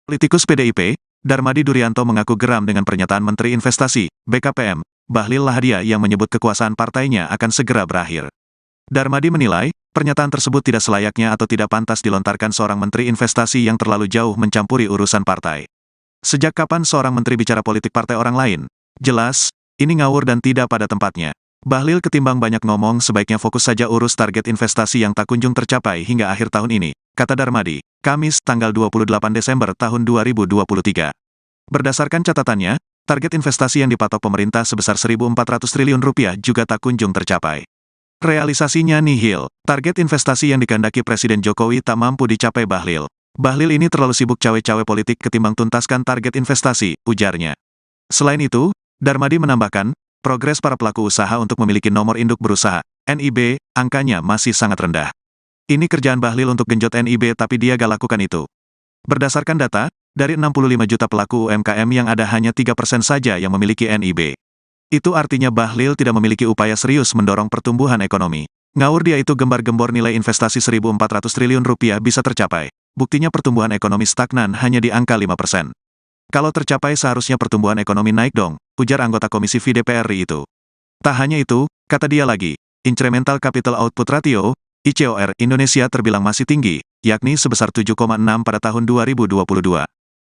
Politikus PDIP, Darmadi Durianto mengaku geram dengan pernyataan Menteri Investasi, BKPM, Bahlil Lahadalia yang menyebut kekuasaan partainya akan segera berakhir. Darmadi menilai, pernyataan tersebut tidak selayaknya atau tidak pantas dilontarkan seorang Menteri Investasi yang terlalu jauh mencampuri urusan partai. Sejak kapan seorang menteri bicara politik partai orang lain? Jelas, ini ngawur dan tidak pada tempatnya. Bahlil ketimbang banyak ngomong sebaiknya fokus saja urus target investasi yang tak kunjung tercapai hingga akhir tahun ini, kata Darmadi, Kamis tanggal 28 Desember tahun 2023. Berdasarkan catatannya, target investasi yang dipatok pemerintah sebesar Rp1.400 triliun juga tak kunjung tercapai. Realisasinya nihil, target investasi yang dikehendaki Presiden Jokowi tak mampu dicapai Bahlil. Bahlil ini terlalu sibuk cawe-cawe politik ketimbang tuntaskan target investasi, ujarnya. Selain itu, Darmadi menambahkan, progres para pelaku usaha untuk memiliki nomor induk berusaha, NIB, angkanya masih sangat rendah. Ini kerjaan Bahlil untuk genjot NIB tapi dia gak lakukan itu. Berdasarkan data, dari 65 juta pelaku UMKM yang ada hanya 3% saja yang memiliki NIB. Itu artinya Bahlil tidak memiliki upaya serius mendorong pertumbuhan ekonomi. Ngawur dia itu gembar-gembor nilai investasi Rp1.400 triliun bisa tercapai. Buktinya pertumbuhan ekonomi stagnan hanya di angka 5%. Kalau tercapai seharusnya pertumbuhan ekonomi naik dong, ujar anggota Komisi FI DPR RI itu. Tak hanya itu, kata dia lagi, Incremental Capital Output Ratio, ICOR, Indonesia terbilang masih tinggi, yakni sebesar 7,6 pada tahun 2022.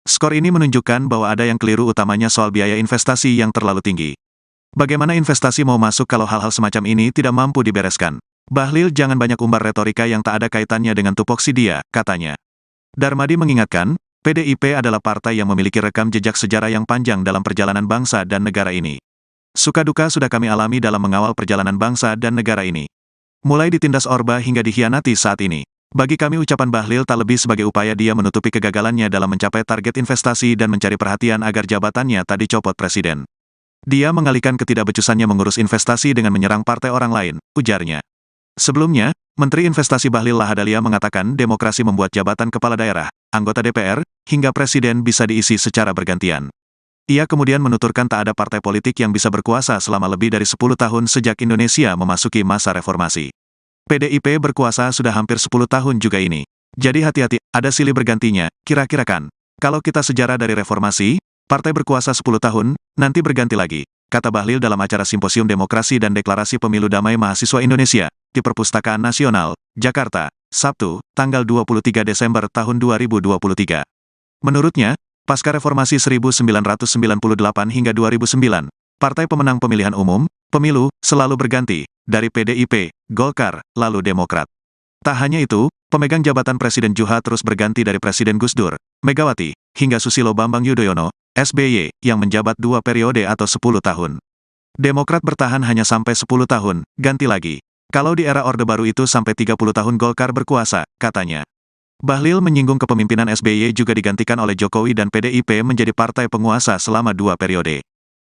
Skor ini menunjukkan bahwa ada yang keliru utamanya soal biaya investasi yang terlalu tinggi. Bagaimana investasi mau masuk kalau hal-hal semacam ini tidak mampu dibereskan? Bahlil jangan banyak umbar retorika yang tak ada kaitannya dengan tupoksi dia, katanya. Darmadi mengingatkan, PDIP adalah partai yang memiliki rekam jejak sejarah yang panjang dalam perjalanan bangsa dan negara ini. Suka duka sudah kami alami dalam mengawal perjalanan bangsa dan negara ini. Mulai ditindas Orba hingga dikhianati saat ini. Bagi kami ucapan Bahlil tak lebih sebagai upaya dia menutupi kegagalannya dalam mencapai target investasi dan mencari perhatian agar jabatannya tak dicopot presiden. Dia mengalihkan ketidakbecusannya mengurus investasi dengan menyerang partai orang lain, ujarnya. Sebelumnya, Menteri Investasi Bahlil Lahadalia mengatakan demokrasi membuat jabatan kepala daerah, anggota DPR, hingga presiden bisa diisi secara bergantian. Ia kemudian menuturkan tak ada partai politik yang bisa berkuasa selama lebih dari 10 tahun sejak Indonesia memasuki masa reformasi. PDIP berkuasa sudah hampir 10 tahun juga ini. Jadi hati-hati, ada silih bergantinya, kira-kira kan. Kalau kita sejarah dari reformasi, partai berkuasa 10 tahun, nanti berganti lagi, kata Bahlil dalam acara Simposium Demokrasi dan Deklarasi Pemilu Damai Mahasiswa Indonesia, di Perpustakaan Nasional, Jakarta, Sabtu, tanggal 23 Desember tahun 2023. Menurutnya, pasca reformasi 1998 hingga 2009, partai pemenang pemilihan umum, pemilu, selalu berganti, dari PDIP, Golkar, lalu Demokrat. Tak hanya itu, pemegang jabatan Presiden juga terus berganti dari Presiden Gus Dur, Megawati, hingga Susilo Bambang Yudhoyono, SBY, yang menjabat 2 periode atau 10 tahun. Demokrat bertahan hanya sampai 10 tahun, ganti lagi. Kalau di era Orde Baru itu sampai 30 tahun Golkar berkuasa, katanya. Bahlil menyinggung kepemimpinan SBY juga digantikan oleh Jokowi dan PDIP menjadi partai penguasa selama 2 periode.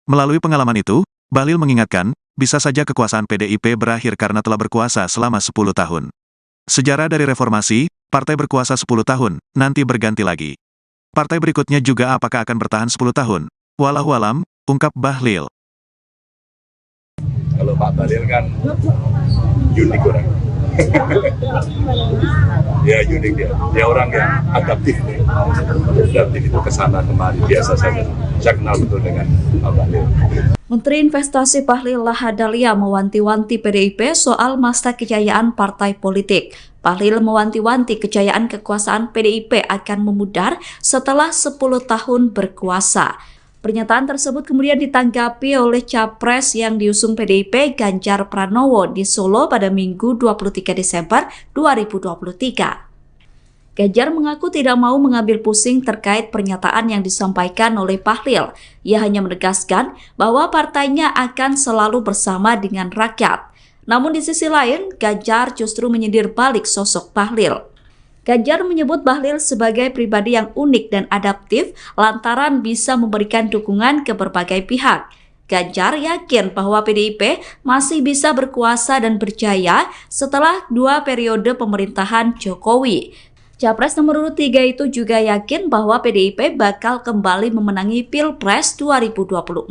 Melalui pengalaman itu, Bahlil mengingatkan, bisa saja kekuasaan PDIP berakhir karena telah berkuasa selama 10 tahun. Sejarah dari reformasi, partai berkuasa 10 tahun, nanti berganti lagi. Partai berikutnya juga apakah akan bertahan 10 tahun? Wallahualam, ungkap Bahlil. Kalau Pak Bahlil kan unik orang. Ya unik dia. Dia orang yang adaptif. Adaptif itu kesana kemari biasa saja. Saya kenal betul dengan Pak Bahlil. Menteri Investasi Bahlil Lahadalia mewanti-wanti PDIP soal masa kejayaan partai politik. Bahlil mewanti-wanti kejayaan kekuasaan PDIP akan memudar setelah 10 tahun berkuasa. Pernyataan tersebut kemudian ditanggapi oleh Capres yang diusung PDIP Ganjar Pranowo di Solo pada Minggu 23 Desember 2023. Ganjar mengaku tidak mau mengambil pusing terkait pernyataan yang disampaikan oleh Bahlil. Ia hanya menegaskan bahwa partainya akan selalu bersama dengan rakyat. Namun di sisi lain, Ganjar justru menyindir balik sosok Bahlil. Ganjar menyebut Bahlil sebagai pribadi yang unik dan adaptif lantaran bisa memberikan dukungan ke berbagai pihak. Ganjar yakin bahwa PDIP masih bisa berkuasa dan berjaya setelah 2 periode pemerintahan Jokowi. Capres nomor urut 3 itu juga yakin bahwa PDIP bakal kembali memenangi Pilpres 2024.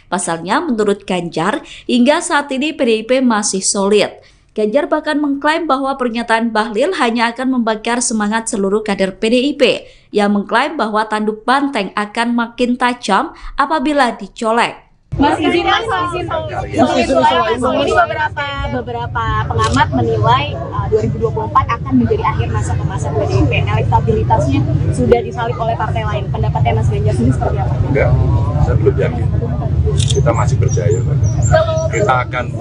Pasalnya menurut Ganjar, hingga saat ini PDIP masih solid. Ganjar bahkan mengklaim bahwa pernyataan Bahlil hanya akan membakar semangat seluruh kader PDIP yang mengklaim bahwa tanduk banteng akan makin tajam apabila dicolek. Mas izin ini beberapa pengamat menilai 2024 akan menjadi akhir masa kemasan PDIP. Elektabilitasnya sudah disalip oleh partai lain. Pendapatnya Mas Ganjar sendiri seperti apa? Enggak, saya belum yakin. Kita masih percaya, kita akan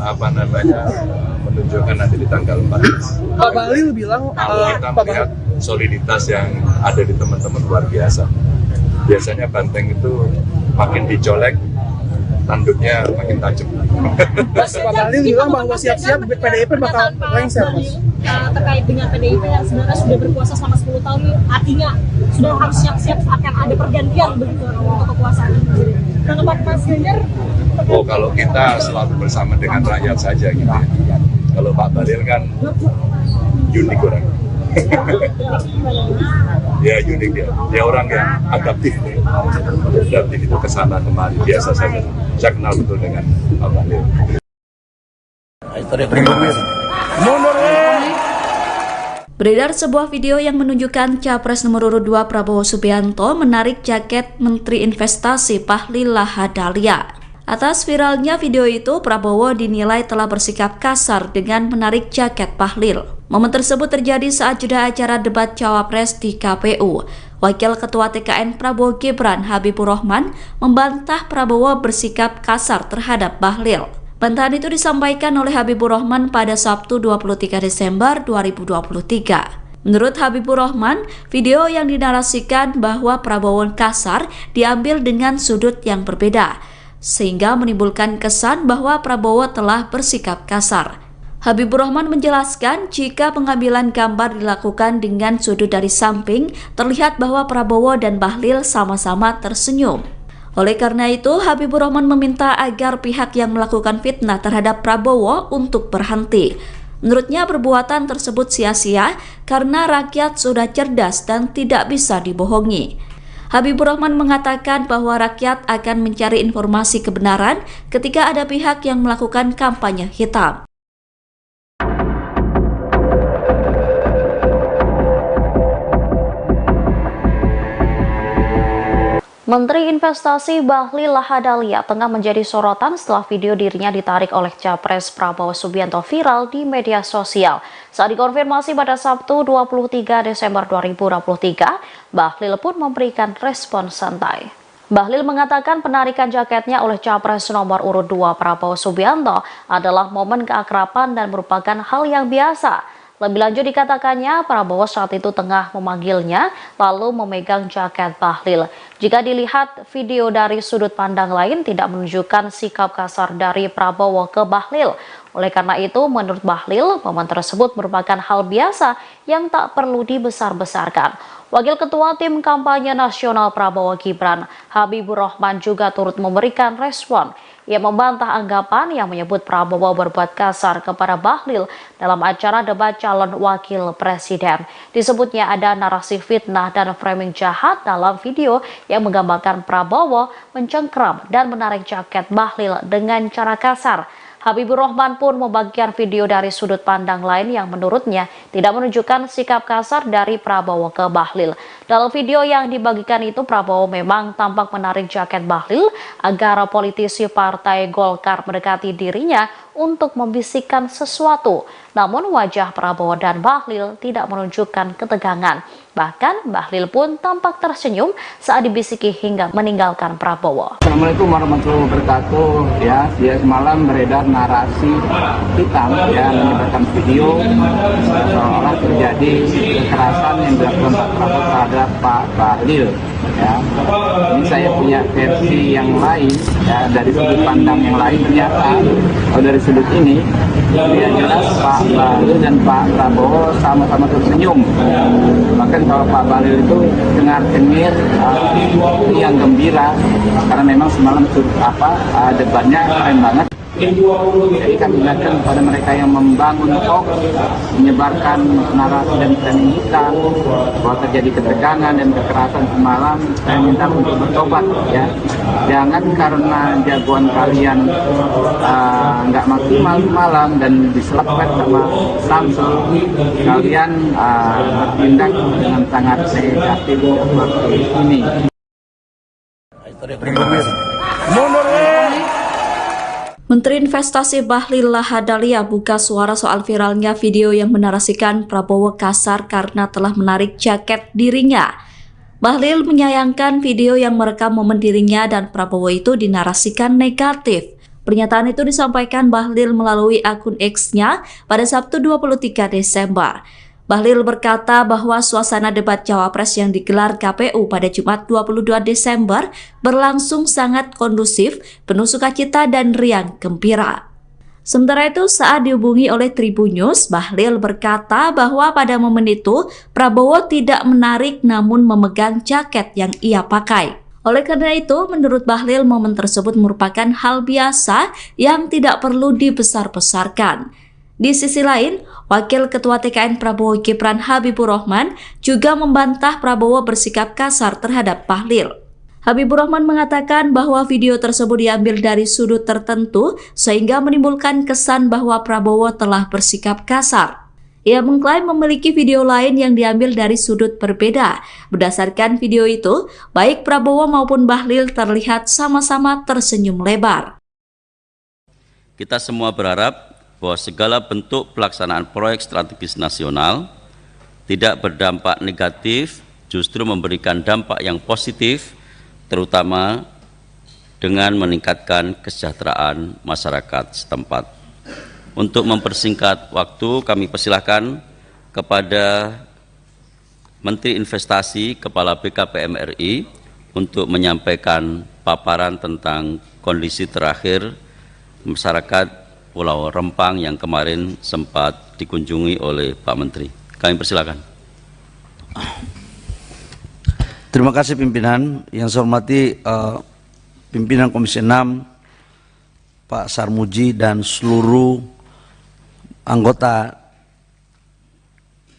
menunjukkan nanti di tanggal 14. Pak Bahlil bilang kalau kita melihat soliditas yang ada di teman-teman luar biasa. Biasanya banteng itu makin dicolek, tanduknya makin tajam. Mas, Pak Bahlil bilang bahwa siap-siap PDIP bakal lengser, Mas. Terkait dengan PDIP yang sebenarnya sudah berkuasa selama 10 tahun, artinya sudah harus siap-siap akan ada pergantian begitu untuk kekuasaan. Tanggapan Mas Ganjar? Oh, kalau kita selalu bersama dengan rakyat saja gitu ya. Kalau Pak Bahlil kan unik orang. Ya unik dia orang yang adaptif itu kesana kemari biasa saja. Saya kenal betul dengan Pak Bahlil. Beredar sebuah video yang menunjukkan Capres nomor urut 2 Prabowo Subianto menarik jaket Menteri Investasi Bahlil Lahadalia. Atas viralnya video itu, Prabowo dinilai telah bersikap kasar dengan menarik jaket Bahlil. Momen tersebut terjadi saat jeda acara debat Cawapres di KPU. Wakil Ketua TKN Prabowo Gibran Habibur Rahman membantah Prabowo bersikap kasar terhadap Bahlil. Bantahan itu disampaikan oleh Habibur Rahman pada Sabtu 23 Desember 2023. Menurut Habibur Rahman, video yang dinarasikan bahwa Prabowo kasar diambil dengan sudut yang berbeda, sehingga menimbulkan kesan bahwa Prabowo telah bersikap kasar. Habibur Rahman menjelaskan jika pengambilan gambar dilakukan dengan sudut dari samping, terlihat bahwa Prabowo dan Bahlil sama-sama tersenyum. Oleh karena itu, Habibur Rahman meminta agar pihak yang melakukan fitnah terhadap Prabowo untuk berhenti. Menurutnya perbuatan tersebut sia-sia karena rakyat sudah cerdas dan tidak bisa dibohongi. Habibur Rahman mengatakan bahwa rakyat akan mencari informasi kebenaran ketika ada pihak yang melakukan kampanye hitam. Menteri Investasi Bahlil Lahadalia tengah menjadi sorotan setelah video dirinya ditarik oleh Capres Prabowo Subianto viral di media sosial. Saat dikonfirmasi pada Sabtu 23 Desember 2023, Bahlil pun memberikan respon santai. Bahlil mengatakan penarikan jaketnya oleh Capres nomor urut 2 Prabowo Subianto adalah momen keakraban dan merupakan hal yang biasa. Lebih lanjut dikatakannya, Prabowo saat itu tengah memanggilnya lalu memegang jaket Bahlil. Jika dilihat video dari sudut pandang lain tidak menunjukkan sikap kasar dari Prabowo ke Bahlil. Oleh karena itu, menurut Bahlil, momen tersebut merupakan hal biasa yang tak perlu dibesar-besarkan. Wakil Ketua Tim Kampanye Nasional Prabowo Gibran, Habibur Rahman juga turut memberikan respon. Ia membantah anggapan yang menyebut Prabowo berbuat kasar kepada Bahlil dalam acara debat calon wakil presiden. Disebutnya ada narasi fitnah dan framing jahat dalam video yang menggambarkan Prabowo mencengkram dan menarik jaket Bahlil dengan cara kasar. Habibur Rahman pun membagikan video dari sudut pandang lain yang menurutnya tidak menunjukkan sikap kasar dari Prabowo ke Bahlil. Dalam video yang dibagikan itu, Prabowo memang tampak menarik jaket Bahlil agar politisi Partai Golkar mendekati dirinya untuk membisikkan sesuatu. Namun wajah Prabowo dan Bahlil tidak menunjukkan ketegangan. Bahkan Bahlil pun tampak tersenyum saat dibisiki hingga meninggalkan Prabowo. Assalamualaikum warahmatullahi wabarakatuh. Ya semalam beredar narasi hitam ya menyebarkan video seolah terjadi kekerasan yang dilakukan Pak Prabowo terhadap Pak Bahlil. Ya, ini saya punya versi yang lain ya, dari sudut pandang yang lain. Ternyata kalau dari sudut ini ya jelas Pak Bahlil dan Pak Prabowo sama-sama tersenyum. Bahkan kalau Pak Bahlil itu dengar-dengar yang gembira karena memang semalam debatnya keren banget. Jadi kami ingatkan kepada mereka yang membangun hoax, menyebarkan narasi dan penyidikan bahwa terjadi ketegangan dan kekerasan semalam, saya minta untuk bertobat ya. Jangan karena jagoan kalian nggak maksimal malam dan diselapkan sama Samsul, kalian bertindak dengan sangat negatif seperti ini. Menteri Investasi Bahlil Lahadalia buka suara soal viralnya video yang menarasikan Prabowo kasar karena telah menarik jaket dirinya. Bahlil menyayangkan video yang merekam momen dirinya dan Prabowo itu dinarasikan negatif. Pernyataan itu disampaikan Bahlil melalui akun X-nya pada Sabtu 23 Desember. Bahlil berkata bahwa suasana debat Cawapres yang digelar KPU pada Jumat 22 Desember berlangsung sangat kondusif, penuh sukacita dan riang gembira. Sementara itu, saat dihubungi oleh Tribunnews, Bahlil berkata bahwa pada momen itu Prabowo tidak menarik namun memegang jaket yang ia pakai. Oleh karena itu, menurut Bahlil, momen tersebut merupakan hal biasa yang tidak perlu dibesar-besarkan. Di sisi lain, Wakil Ketua TKN Prabowo Gibran Habibur Rahman juga membantah Prabowo bersikap kasar terhadap Bahlil. Habibur Rahman mengatakan bahwa video tersebut diambil dari sudut tertentu sehingga menimbulkan kesan bahwa Prabowo telah bersikap kasar. Ia mengklaim memiliki video lain yang diambil dari sudut berbeda. Berdasarkan video itu, baik Prabowo maupun Bahlil terlihat sama-sama tersenyum lebar. Kita semua berharap bahwa segala bentuk pelaksanaan proyek strategis nasional tidak berdampak negatif, justru memberikan dampak yang positif, terutama dengan meningkatkan kesejahteraan masyarakat setempat. Untuk mempersingkat waktu, kami persilahkan kepada Menteri Investasi, Kepala BKPM RI, untuk menyampaikan paparan tentang kondisi terakhir masyarakat Pulau Rempang yang kemarin sempat dikunjungi oleh Pak Menteri. Kami persilakan. Terima kasih pimpinan. Yang saya hormati pimpinan Komisi 6, Pak Sarmuji dan seluruh anggota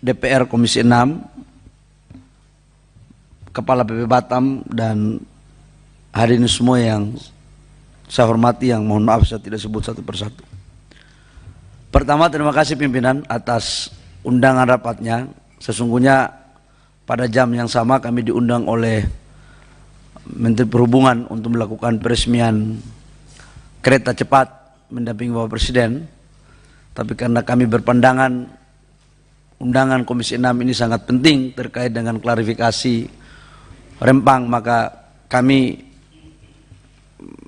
DPR Komisi 6, Kepala BP Batam dan hadirin semua yang saya hormati, yang mohon maaf saya tidak sebut satu persatu. Pertama, terima kasih pimpinan atas undangan rapatnya. Sesungguhnya pada jam yang sama kami diundang oleh Menteri Perhubungan untuk melakukan peresmian kereta cepat mendampingi Bapak Presiden. Tapi karena kami berpandangan undangan Komisi 6 ini sangat penting terkait dengan klarifikasi Rempang, maka kami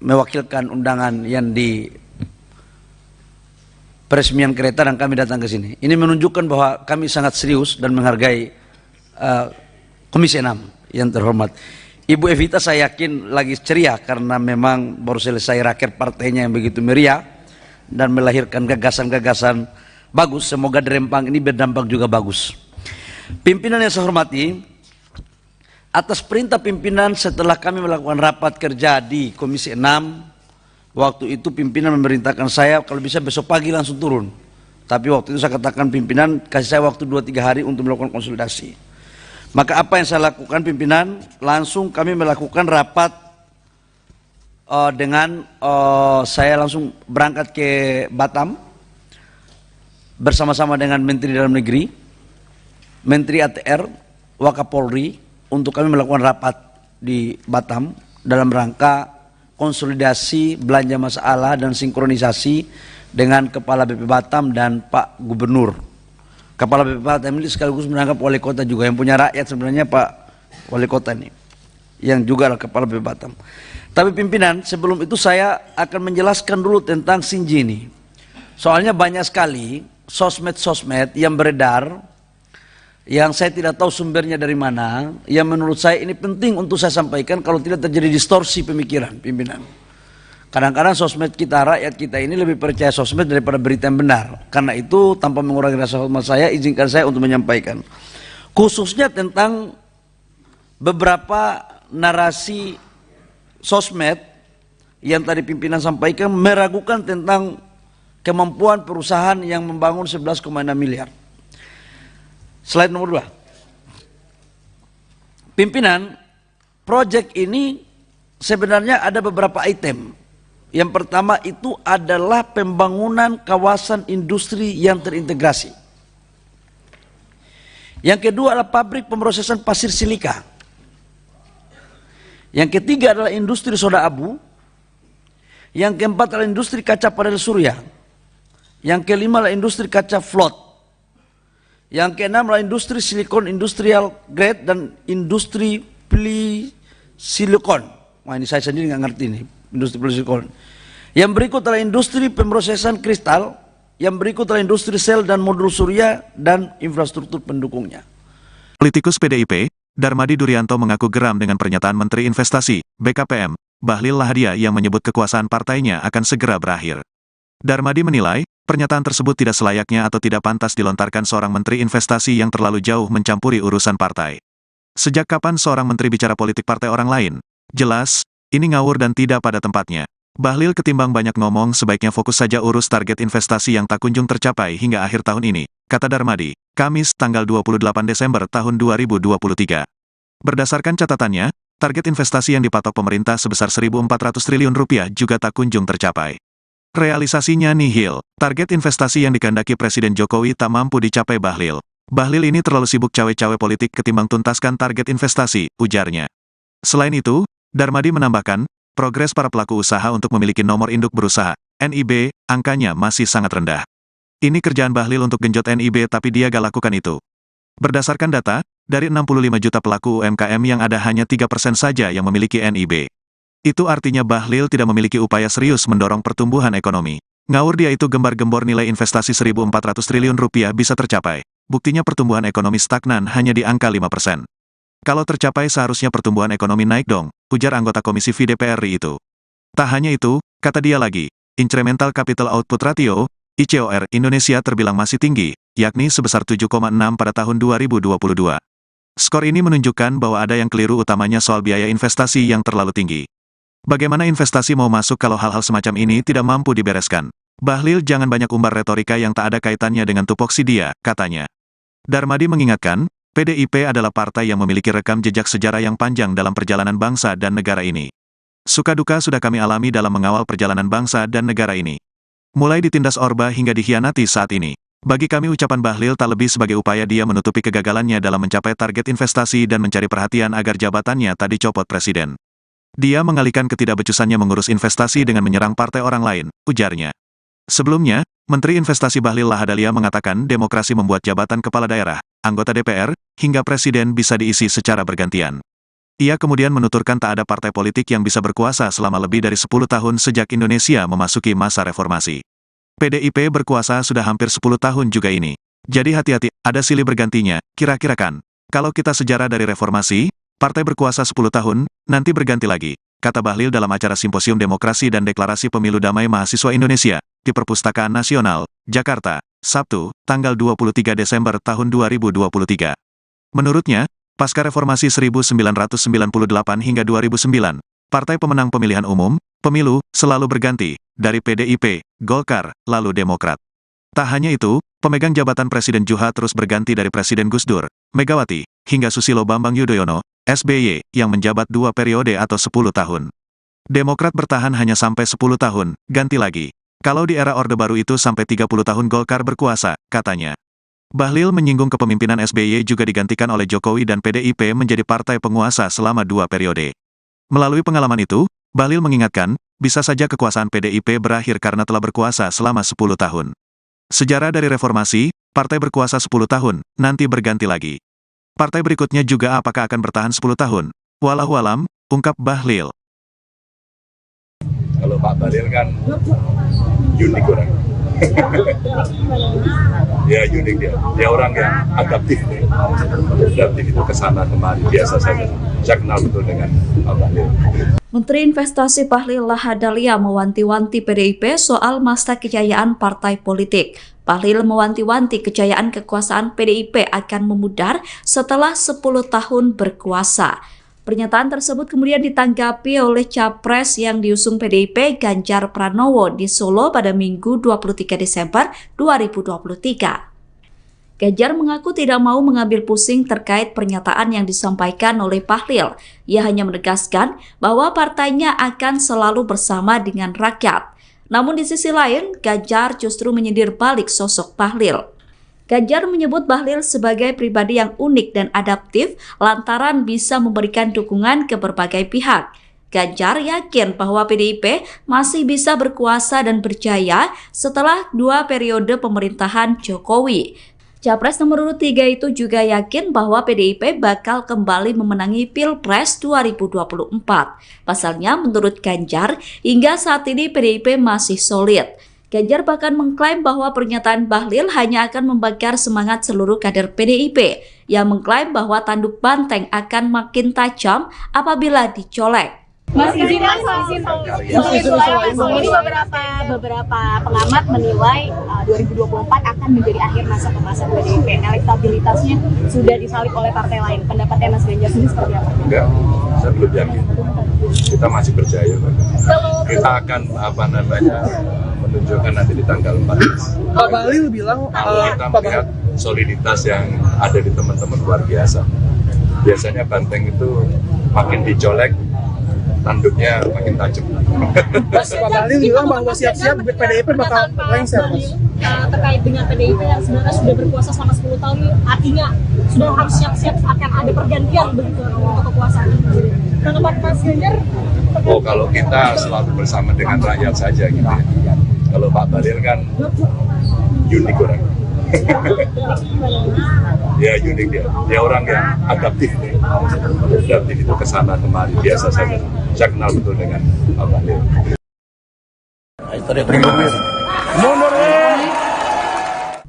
mewakilkan undangan yang di peresmian kereta dan kami datang ke sini. Ini menunjukkan bahwa kami sangat serius dan menghargai Komisi 6 yang terhormat. Ibu Evita saya yakin lagi ceria karena memang baru selesai raker partainya yang begitu meriah dan melahirkan gagasan-gagasan bagus. Semoga di Rempang ini berdampak juga bagus. Pimpinan yang saya hormati, atas perintah pimpinan setelah kami melakukan rapat kerja di Komisi 6, waktu itu pimpinan memerintahkan saya kalau bisa besok pagi langsung turun. Tapi waktu itu saya katakan pimpinan kasih saya waktu 2-3 hari untuk melakukan konsolidasi. Maka apa yang saya lakukan pimpinan, langsung kami melakukan rapat saya langsung berangkat ke Batam bersama-sama dengan Menteri Dalam Negeri, Menteri ATR, Wakapolri, untuk kami melakukan rapat di Batam dalam rangka konsolidasi belanja masalah dan sinkronisasi dengan Kepala BP Batam dan Pak Gubernur. Kepala BP Batam ini sekaligus menangkap wali kota juga, yang punya rakyat sebenarnya Pak Wali Kota ini, yang juga adalah Kepala BP Batam. Tapi pimpinan, sebelum itu saya akan menjelaskan dulu tentang Sinji ini. Soalnya banyak sekali sosmed-sosmed yang beredar, yang saya tidak tahu sumbernya dari mana, yang menurut saya ini penting untuk saya sampaikan kalau tidak terjadi distorsi pemikiran pimpinan. Kadang-kadang sosmed kita, rakyat kita ini lebih percaya sosmed daripada berita yang benar. Karena itu tanpa mengurangi rasa hormat saya, izinkan saya untuk menyampaikan. Khususnya tentang beberapa narasi sosmed yang tadi pimpinan sampaikan meragukan tentang kemampuan perusahaan yang membangun 11,6 miliar. Slide nomor 2. Pimpinan, proyek ini sebenarnya ada beberapa item. Yang pertama itu adalah pembangunan kawasan industri yang terintegrasi. Yang kedua adalah pabrik pemrosesan pasir silika. Yang ketiga adalah industri soda abu. Yang keempat adalah industri kaca panel surya. Yang kelima adalah industri kaca float. Yang keenam adalah industri silikon industrial grade dan industri silikon. Wah, ini saya sendiri nggak ngerti nih, industri silikon. Yang berikut adalah industri pemrosesan kristal. Yang berikut adalah industri sel dan modul surya dan infrastruktur pendukungnya. Politikus PDIP, Darmadi Durianto mengaku geram dengan pernyataan Menteri Investasi, BKPM, Bahlil Lahadalia yang menyebut kekuasaan partainya akan segera berakhir. Darmadi menilai, pernyataan tersebut tidak selayaknya atau tidak pantas dilontarkan seorang Menteri Investasi yang terlalu jauh mencampuri urusan partai. Sejak kapan seorang menteri bicara politik partai orang lain? Jelas, ini ngawur dan tidak pada tempatnya. Bahlil ketimbang banyak ngomong sebaiknya fokus saja urus target investasi yang tak kunjung tercapai hingga akhir tahun ini, kata Darmadi, Kamis tanggal 28 Desember tahun 2023. Berdasarkan catatannya, target investasi yang dipatok pemerintah sebesar Rp1.400 triliun juga tak kunjung tercapai. Realisasinya nihil, target investasi yang dikehendaki Presiden Jokowi tak mampu dicapai Bahlil. Bahlil ini terlalu sibuk cawe-cawe politik ketimbang tuntaskan target investasi, ujarnya. Selain itu, Darmadi menambahkan, progres para pelaku usaha untuk memiliki nomor induk berusaha, NIB, angkanya masih sangat rendah. Ini kerjaan Bahlil untuk genjot NIB tapi dia gak lakukan itu. Berdasarkan data, dari 65 juta pelaku UMKM yang ada hanya 3% saja yang memiliki NIB. Itu artinya Bahlil tidak memiliki upaya serius mendorong pertumbuhan ekonomi. Ngawur dia itu gembar-gembor nilai investasi Rp1.400 triliun bisa tercapai. Buktinya pertumbuhan ekonomi stagnan hanya di angka 5%. Kalau tercapai seharusnya pertumbuhan ekonomi naik dong, ujar anggota Komisi V DPR RI itu. Tak hanya itu, kata dia lagi, Incremental Capital Output Ratio, ICOR Indonesia terbilang masih tinggi, yakni sebesar 7,6 pada tahun 2022. Skor ini menunjukkan bahwa ada yang keliru utamanya soal biaya investasi yang terlalu tinggi. Bagaimana investasi mau masuk kalau hal-hal semacam ini tidak mampu dibereskan? Bahlil jangan banyak umbar retorika yang tak ada kaitannya dengan tupoksi dia, katanya. Darmadi mengingatkan, PDIP adalah partai yang memiliki rekam jejak sejarah yang panjang dalam perjalanan bangsa dan negara ini. Suka duka sudah kami alami dalam mengawal perjalanan bangsa dan negara ini. Mulai ditindas Orba hingga dikhianati saat ini. Bagi kami ucapan Bahlil tak lebih sebagai upaya dia menutupi kegagalannya dalam mencapai target investasi dan mencari perhatian agar jabatannya tak dicopot presiden. Dia mengalihkan ketidakbecusannya mengurus investasi dengan menyerang partai orang lain, ujarnya. Sebelumnya, Menteri Investasi Bahlil Lahadalia mengatakan demokrasi membuat jabatan kepala daerah, anggota DPR, hingga presiden bisa diisi secara bergantian. Ia kemudian menuturkan tak ada partai politik yang bisa berkuasa selama lebih dari 10 tahun sejak Indonesia memasuki masa reformasi. PDIP berkuasa sudah hampir 10 tahun juga ini. Jadi hati-hati, ada silih bergantinya, kira-kira kan. Kalau kita sejarah dari reformasi, partai berkuasa 10 tahun, nanti berganti lagi, kata Bahlil dalam acara Simposium Demokrasi dan Deklarasi Pemilu Damai Mahasiswa Indonesia, di Perpustakaan Nasional, Jakarta, Sabtu, tanggal 23 Desember tahun 2023. Menurutnya, pasca reformasi 1998 hingga 2009, partai pemenang pemilihan umum, pemilu, selalu berganti, dari PDIP, Golkar, lalu Demokrat. Tak hanya itu, pemegang jabatan Presiden juga terus berganti dari Presiden Gus Dur, Megawati, hingga Susilo Bambang Yudhoyono, SBY, yang menjabat 2 periode atau 10 tahun. Demokrat bertahan hanya sampai 10 tahun, ganti lagi. Kalau di era Orde Baru itu sampai 30 tahun Golkar berkuasa, katanya. Bahlil menyinggung kepemimpinan SBY juga digantikan oleh Jokowi dan PDIP menjadi partai penguasa selama 2 periode. Melalui pengalaman itu, Bahlil mengingatkan, bisa saja kekuasaan PDIP berakhir karena telah berkuasa selama 10 tahun. Sejarah dari reformasi, partai berkuasa 10 tahun, nanti berganti lagi. Partai berikutnya juga apakah akan bertahan 10 tahun? Wallahualam, ungkap Bahlil. Kalau Pak Bahlil kan unik orang. Ya unik dia. Dia orang yang adaptif. Adaptif itu kesana kemari biasa saja. Saya kenal betul dengan Pak Bahlil. Menteri Investasi Bahlil Lahadalia mewanti-wanti PDIP soal masa kejayaan partai politik. Bahlil mewanti-wanti kejayaan kekuasaan PDIP akan memudar setelah 10 tahun berkuasa. Pernyataan tersebut kemudian ditanggapi oleh Capres yang diusung PDIP Ganjar Pranowo di Solo pada Minggu 23 Desember 2023. Ganjar mengaku tidak mau mengambil pusing terkait pernyataan yang disampaikan oleh Bahlil. Ia hanya menegaskan bahwa partainya akan selalu bersama dengan rakyat. Namun di sisi lain, Ganjar justru menyindir balik sosok Bahlil. Ganjar menyebut Bahlil sebagai pribadi yang unik dan adaptif lantaran bisa memberikan dukungan ke berbagai pihak. Ganjar yakin bahwa PDIP masih bisa berkuasa dan berjaya setelah 2 periode pemerintahan Jokowi. Capres nomor urut 3 itu juga yakin bahwa PDIP bakal kembali memenangi Pilpres 2024. Pasalnya, menurut Ganjar, hingga saat ini PDIP masih solid. Ganjar bahkan mengklaim bahwa pernyataan Bahlil hanya akan membakar semangat seluruh kader PDIP, yang mengklaim bahwa tanduk banteng akan makin tajam apabila dicolek. Mas izin ini beberapa pengamat menilai 2024 akan menjadi akhir masa kemasan PDIP. Elektabilitasnya sudah disalib oleh partai lain. Pendapatnya Mas Ganjar sendiri seperti apa? Enggak, saya belum yakin. Kita masih percaya, Pak. Kita akan menunjukkan nanti di tanggal 14. Pak Bahlil bilang kalau kita melihat soliditas yang ada di teman-teman luar biasa. Biasanya banteng itu makin dicolek, tanduknya makin tajam. Mas, Pak Bahlil bilang bahwa siap-siap PDIP bakal lengser, Mas. Terkait dengan PDIP yang sebenarnya sudah berkuasa selama 10 tahun ini, artinya sudah harus siap-siap akan ada pergantian begitu untuk kekuasaan. Pendapat Mas Ganjar? Oh, kalau kita selalu bersama dengan rakyat saja gitu ya. Kalau Pak Bahlil kan unik orang. Ya unik dia orang yang adaptif. Adaptif itu kesana kemari biasa saja. Saya kenal betul dengan Pak Bahlil.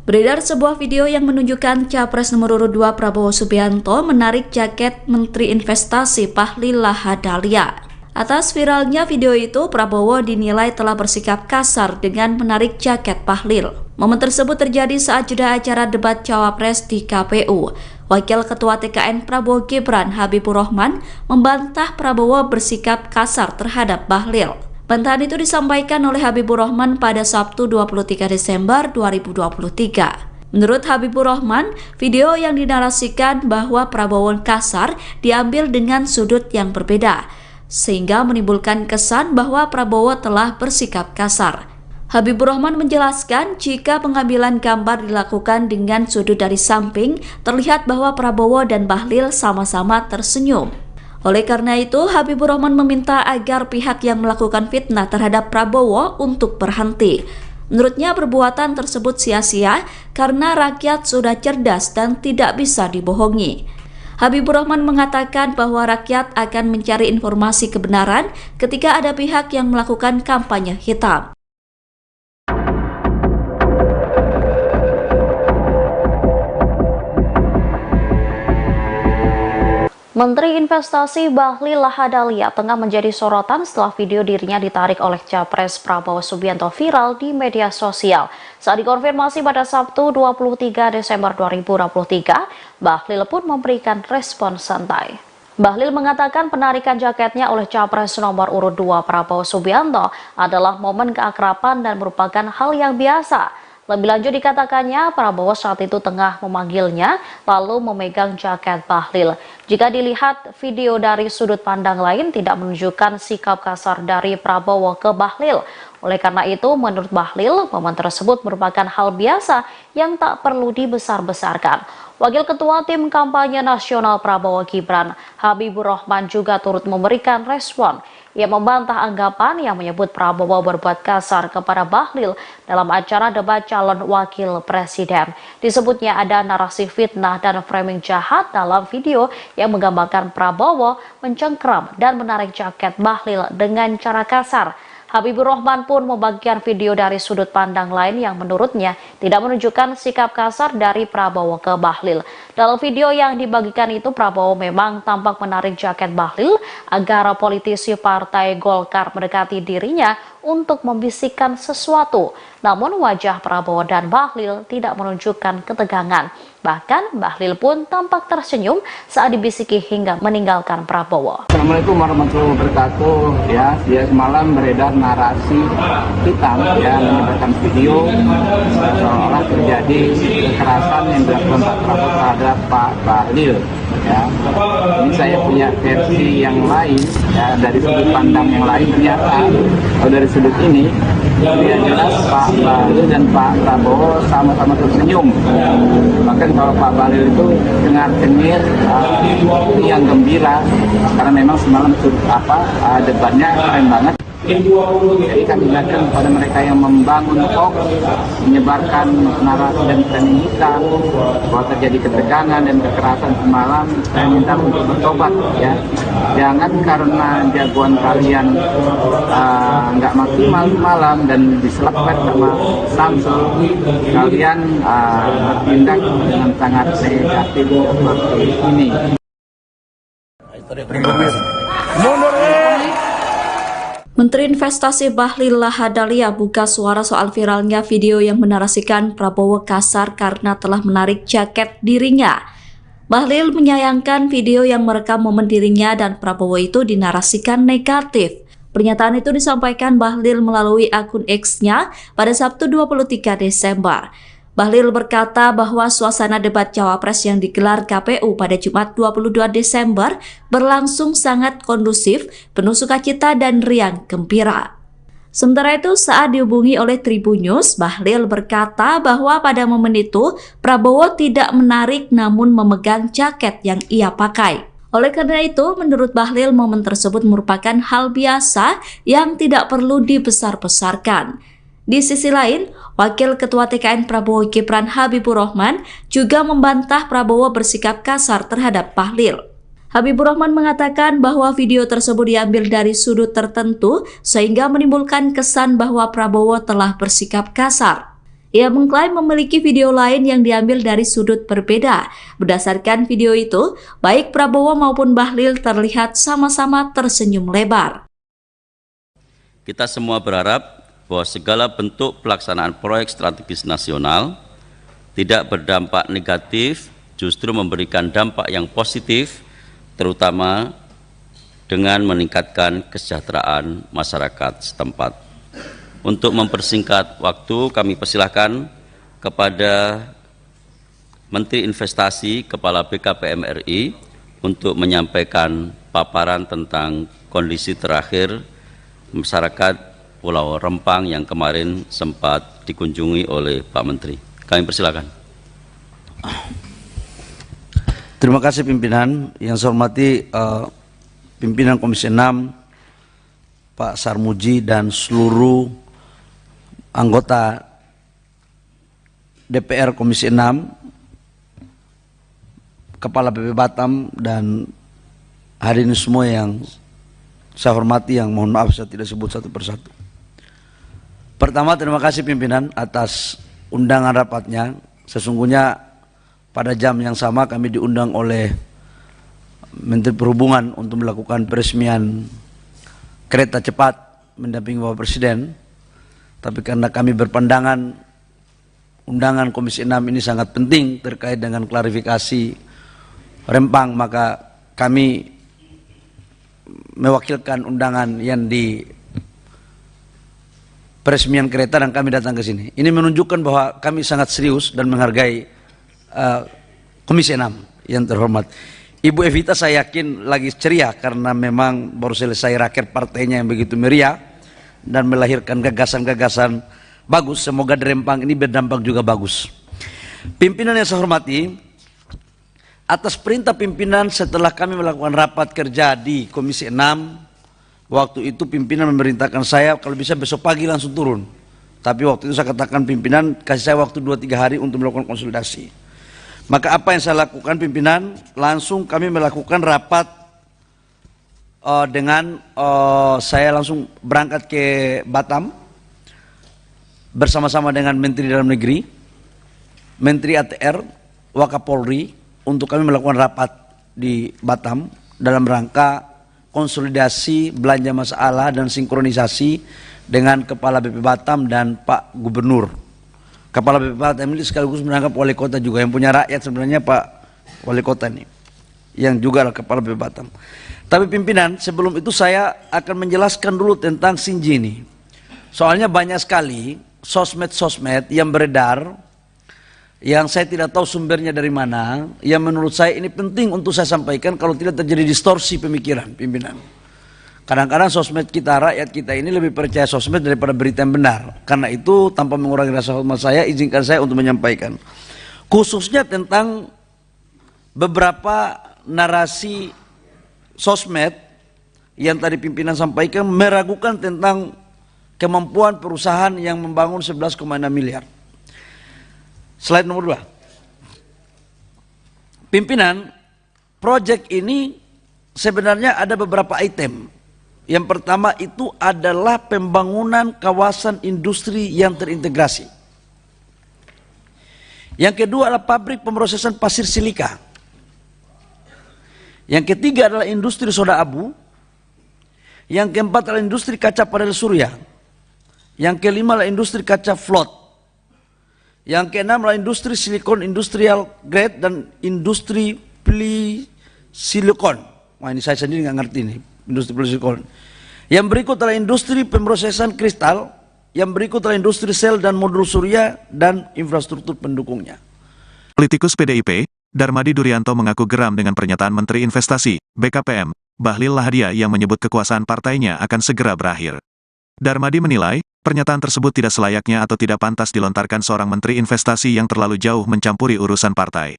Beredar sebuah video yang menunjukkan Capres nomor urut 2 Prabowo Subianto menarik jaket Menteri Investasi Bahlil Lahadalia. Atas viralnya video itu, Prabowo dinilai telah bersikap kasar dengan menarik jaket Bahlil. Momen tersebut terjadi saat jeda acara debat Cawapres di KPU. Wakil Ketua TKN Prabowo Gibran Habibur Rahman membantah Prabowo bersikap kasar terhadap Bahlil. Bantahan itu disampaikan oleh Habibur Rahman pada Sabtu 23 Desember 2023. Menurut Habibur Rahman, video yang dinarasikan bahwa Prabowo kasar diambil dengan sudut yang berbeda, sehingga menimbulkan kesan bahwa Prabowo telah bersikap kasar. Habibur Rahman menjelaskan jika pengambilan gambar dilakukan dengan sudut dari samping, terlihat bahwa Prabowo dan Bahlil sama-sama tersenyum. Oleh karena itu, Habibur Rahman meminta agar pihak yang melakukan fitnah terhadap Prabowo untuk berhenti. Menurutnya perbuatan tersebut sia-sia karena rakyat sudah cerdas dan tidak bisa dibohongi. Habibur Rahman mengatakan bahwa rakyat akan mencari informasi kebenaran ketika ada pihak yang melakukan kampanye hitam. Menteri Investasi Bahlil Lahadalia tengah menjadi sorotan setelah video dirinya ditarik oleh Capres Prabowo Subianto viral di media sosial. Saat dikonfirmasi pada Sabtu 23 Desember 2023, Bahlil pun memberikan respon santai. Bahlil mengatakan penarikan jaketnya oleh Capres nomor urut 2 Prabowo Subianto adalah momen keakraban dan merupakan hal yang biasa. Lebih lanjut dikatakannya, Prabowo saat itu tengah memanggilnya, lalu memegang jaket Bahlil. Jika dilihat video dari sudut pandang lain, tidak menunjukkan sikap kasar dari Prabowo ke Bahlil. Oleh karena itu, menurut Bahlil, momen tersebut merupakan hal biasa yang tak perlu dibesar-besarkan. Wakil Ketua Tim Kampanye Nasional Prabowo Gibran, Habibur Rahman juga turut memberikan respon. Ia membantah anggapan yang menyebut Prabowo berbuat kasar kepada Bahlil dalam acara debat calon wakil presiden. Disebutnya ada narasi fitnah dan framing jahat dalam video yang menggambarkan Prabowo mencengkram dan menarik jaket Bahlil dengan cara kasar. Habibur Rahman pun membagikan video dari sudut pandang lain yang menurutnya tidak menunjukkan sikap kasar dari Prabowo ke Bahlil. Dalam video yang dibagikan itu, Prabowo memang tampak menarik jaket Bahlil agar politisi Partai Golkar mendekati dirinya untuk membisikkan sesuatu. Namun wajah Prabowo dan Bahlil tidak menunjukkan ketegangan. Bahkan Bahlil pun tampak tersenyum saat dibisiki hingga meninggalkan Prabowo. Assalamualaikum warahmatullahi wabarakatuh. Ya semalam beredar narasi hitam ya, menyebarkan video seolah terjadi kekerasan yang dilakukan Pak Prabowo terhadap Pak Bahlil. Ya, ini saya punya versi yang lain ya, dari sudut pandang yang lain. Ternyata kalau dari sudut ini yang jelas Pak Bahlil dan Pak Prabowo sama-sama tersenyum. Bahkan kalau Pak Bahlil itu dengar-dengar yang gembira karena memang semalam debatnya keren banget. Jadi kami ingatkan kepada mereka yang membangun hoax, menyebarkan narasi dan framing hitam bahwa terjadi ketegangan dan kekerasan semalam. Saya minta untuk bertobat ya. Jangan karena jagoan kalian nggak maksimal semalam dan diselapkan sama Samsul, kalian bertindak dengan sangat negatif seperti ini. Menteri Investasi Bahlil Lahadalia buka suara soal viralnya video yang menarasikan Prabowo kasar karena telah menarik jaket dirinya. Bahlil menyayangkan video yang merekam momen dirinya dan Prabowo itu dinarasikan negatif. Pernyataan itu disampaikan Bahlil melalui akun X-nya pada Sabtu 23 Desember. Bahlil berkata bahwa suasana debat Cawapres yang digelar KPU pada Jumat 22 Desember berlangsung sangat kondusif, penuh sukacita dan riang gembira. Sementara itu, saat dihubungi oleh Tribun News, Bahlil berkata bahwa pada momen itu Prabowo tidak menarik namun memegang jaket yang ia pakai. Oleh karena itu, menurut Bahlil, momen tersebut merupakan hal biasa yang tidak perlu dibesar-besarkan. Di sisi lain, Wakil Ketua TKN Prabowo Gibran Habibur Rahman juga membantah Prabowo bersikap kasar terhadap Bahlil. Habibur Rahman mengatakan bahwa video tersebut diambil dari sudut tertentu sehingga menimbulkan kesan bahwa Prabowo telah bersikap kasar. Ia mengklaim memiliki video lain yang diambil dari sudut berbeda. Berdasarkan video itu, baik Prabowo maupun Bahlil terlihat sama-sama tersenyum lebar. Kita semua berharap bahwa segala bentuk pelaksanaan proyek strategis nasional tidak berdampak negatif, justru memberikan dampak yang positif, terutama dengan meningkatkan kesejahteraan masyarakat setempat. Untuk mempersingkat waktu, kami persilahkan kepada Menteri Investasi, Kepala BKPM RI, untuk menyampaikan paparan tentang kondisi terakhir masyarakat Pulau Rempang yang kemarin sempat dikunjungi oleh Pak Menteri. Kami persilakan. Terima kasih pimpinan. Yang saya hormati pimpinan Komisi 6, Pak Sarmuji dan seluruh anggota DPR Komisi 6, Kepala BP Batam dan hadirin semua yang saya hormati, yang mohon maaf saya tidak sebut satu persatu. Pertama, terima kasih pimpinan atas undangan rapatnya. Sesungguhnya pada jam yang sama kami diundang oleh Menteri Perhubungan untuk melakukan peresmian kereta cepat mendampingi Bapak Presiden. Tapi karena kami berpandangan undangan Komisi 6 ini sangat penting terkait dengan klarifikasi Rempang, maka kami mewakilkan undangan yang di peresmian kereta dan kami datang ke sini. Ini menunjukkan bahwa kami sangat serius dan menghargai Komisi 6 yang terhormat. Ibu Evita saya yakin lagi ceria karena memang baru selesai raker partainya yang begitu meriah dan melahirkan gagasan-gagasan bagus. Semoga di Rempang ini berdampak juga bagus. Pimpinan yang saya hormati, atas perintah pimpinan setelah kami melakukan rapat kerja di Komisi 6, waktu itu pimpinan memerintahkan saya kalau bisa besok pagi langsung turun. Tapi waktu itu saya katakan pimpinan kasih saya waktu 2-3 hari untuk melakukan konsultasi. Maka apa yang saya lakukan pimpinan, langsung kami melakukan rapat saya langsung berangkat ke Batam bersama-sama dengan Menteri Dalam Negeri, Menteri ATR, Wakapolri, untuk kami melakukan rapat di Batam dalam rangka konsolidasi belanja masalah dan sinkronisasi dengan Kepala BP Batam dan Pak Gubernur. Kepala BPPATM ini sekaligus menangkap wali kota juga, yang punya rakyat sebenarnya Pak Wali Kota ini, yang juga adalah Kepala BPPATM. Tapi pimpinan, sebelum itu saya akan menjelaskan dulu tentang Xinji ini. Soalnya banyak sekali sosmed-sosmed yang beredar, yang saya tidak tahu sumbernya dari mana, yang menurut saya ini penting untuk saya sampaikan kalau tidak terjadi distorsi pemikiran pimpinan. Kadang-kadang sosmed kita, rakyat kita ini lebih percaya sosmed daripada berita yang benar. Karena itu tanpa mengurangi rasa hormat saya, izinkan saya untuk menyampaikan. Khususnya tentang beberapa narasi sosmed yang tadi pimpinan sampaikan meragukan tentang kemampuan perusahaan yang membangun 11,6 miliar. Slide nomor 2. Pimpinan, proyek ini sebenarnya ada beberapa item. Yang pertama itu adalah pembangunan kawasan industri yang terintegrasi. Yang kedua adalah pabrik pemrosesan pasir silika. Yang ketiga adalah industri soda abu. Yang keempat adalah industri kaca panel surya. Yang kelima adalah industri kaca float. Yang keenam adalah industri silikon industrial grade dan industri silikon. Wah, ini saya sendiri nggak ngerti nih, industri silikon. Yang berikut adalah industri pemrosesan kristal. Yang berikut adalah industri sel dan modul surya dan infrastruktur pendukungnya. Politikus PDIP, Darmadi Durianto mengaku geram dengan pernyataan Menteri Investasi, BKPM, Bahlil Lahadalia yang menyebut kekuasaan partainya akan segera berakhir. Darmadi menilai, pernyataan tersebut tidak selayaknya atau tidak pantas dilontarkan seorang Menteri Investasi yang terlalu jauh mencampuri urusan partai.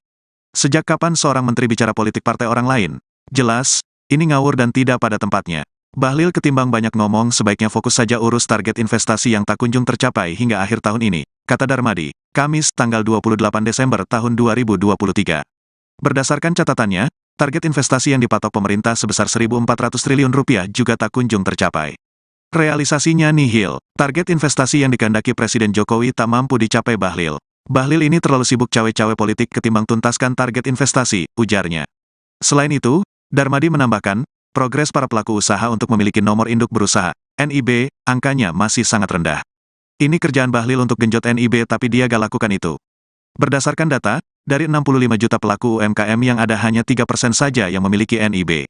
Sejak kapan seorang menteri bicara politik partai orang lain? Jelas, ini ngawur dan tidak pada tempatnya. Bahlil ketimbang banyak ngomong sebaiknya fokus saja urus target investasi yang tak kunjung tercapai hingga akhir tahun ini, kata Darmadi, Kamis tanggal 28 Desember tahun 2023. Berdasarkan catatannya, target investasi yang dipatok pemerintah sebesar 1.400 triliun rupiah juga tak kunjung tercapai. Realisasinya nihil, target investasi yang dikehendaki Presiden Jokowi tak mampu dicapai Bahlil. Bahlil ini terlalu sibuk cawe-cawe politik ketimbang tuntaskan target investasi, ujarnya. Selain itu, Darmadi menambahkan, progres para pelaku usaha untuk memiliki nomor induk berusaha, NIB, angkanya masih sangat rendah. Ini kerjaan Bahlil untuk genjot NIB tapi dia gak lakukan itu. Berdasarkan data, dari 65 juta pelaku UMKM yang ada hanya 3% saja yang memiliki NIB.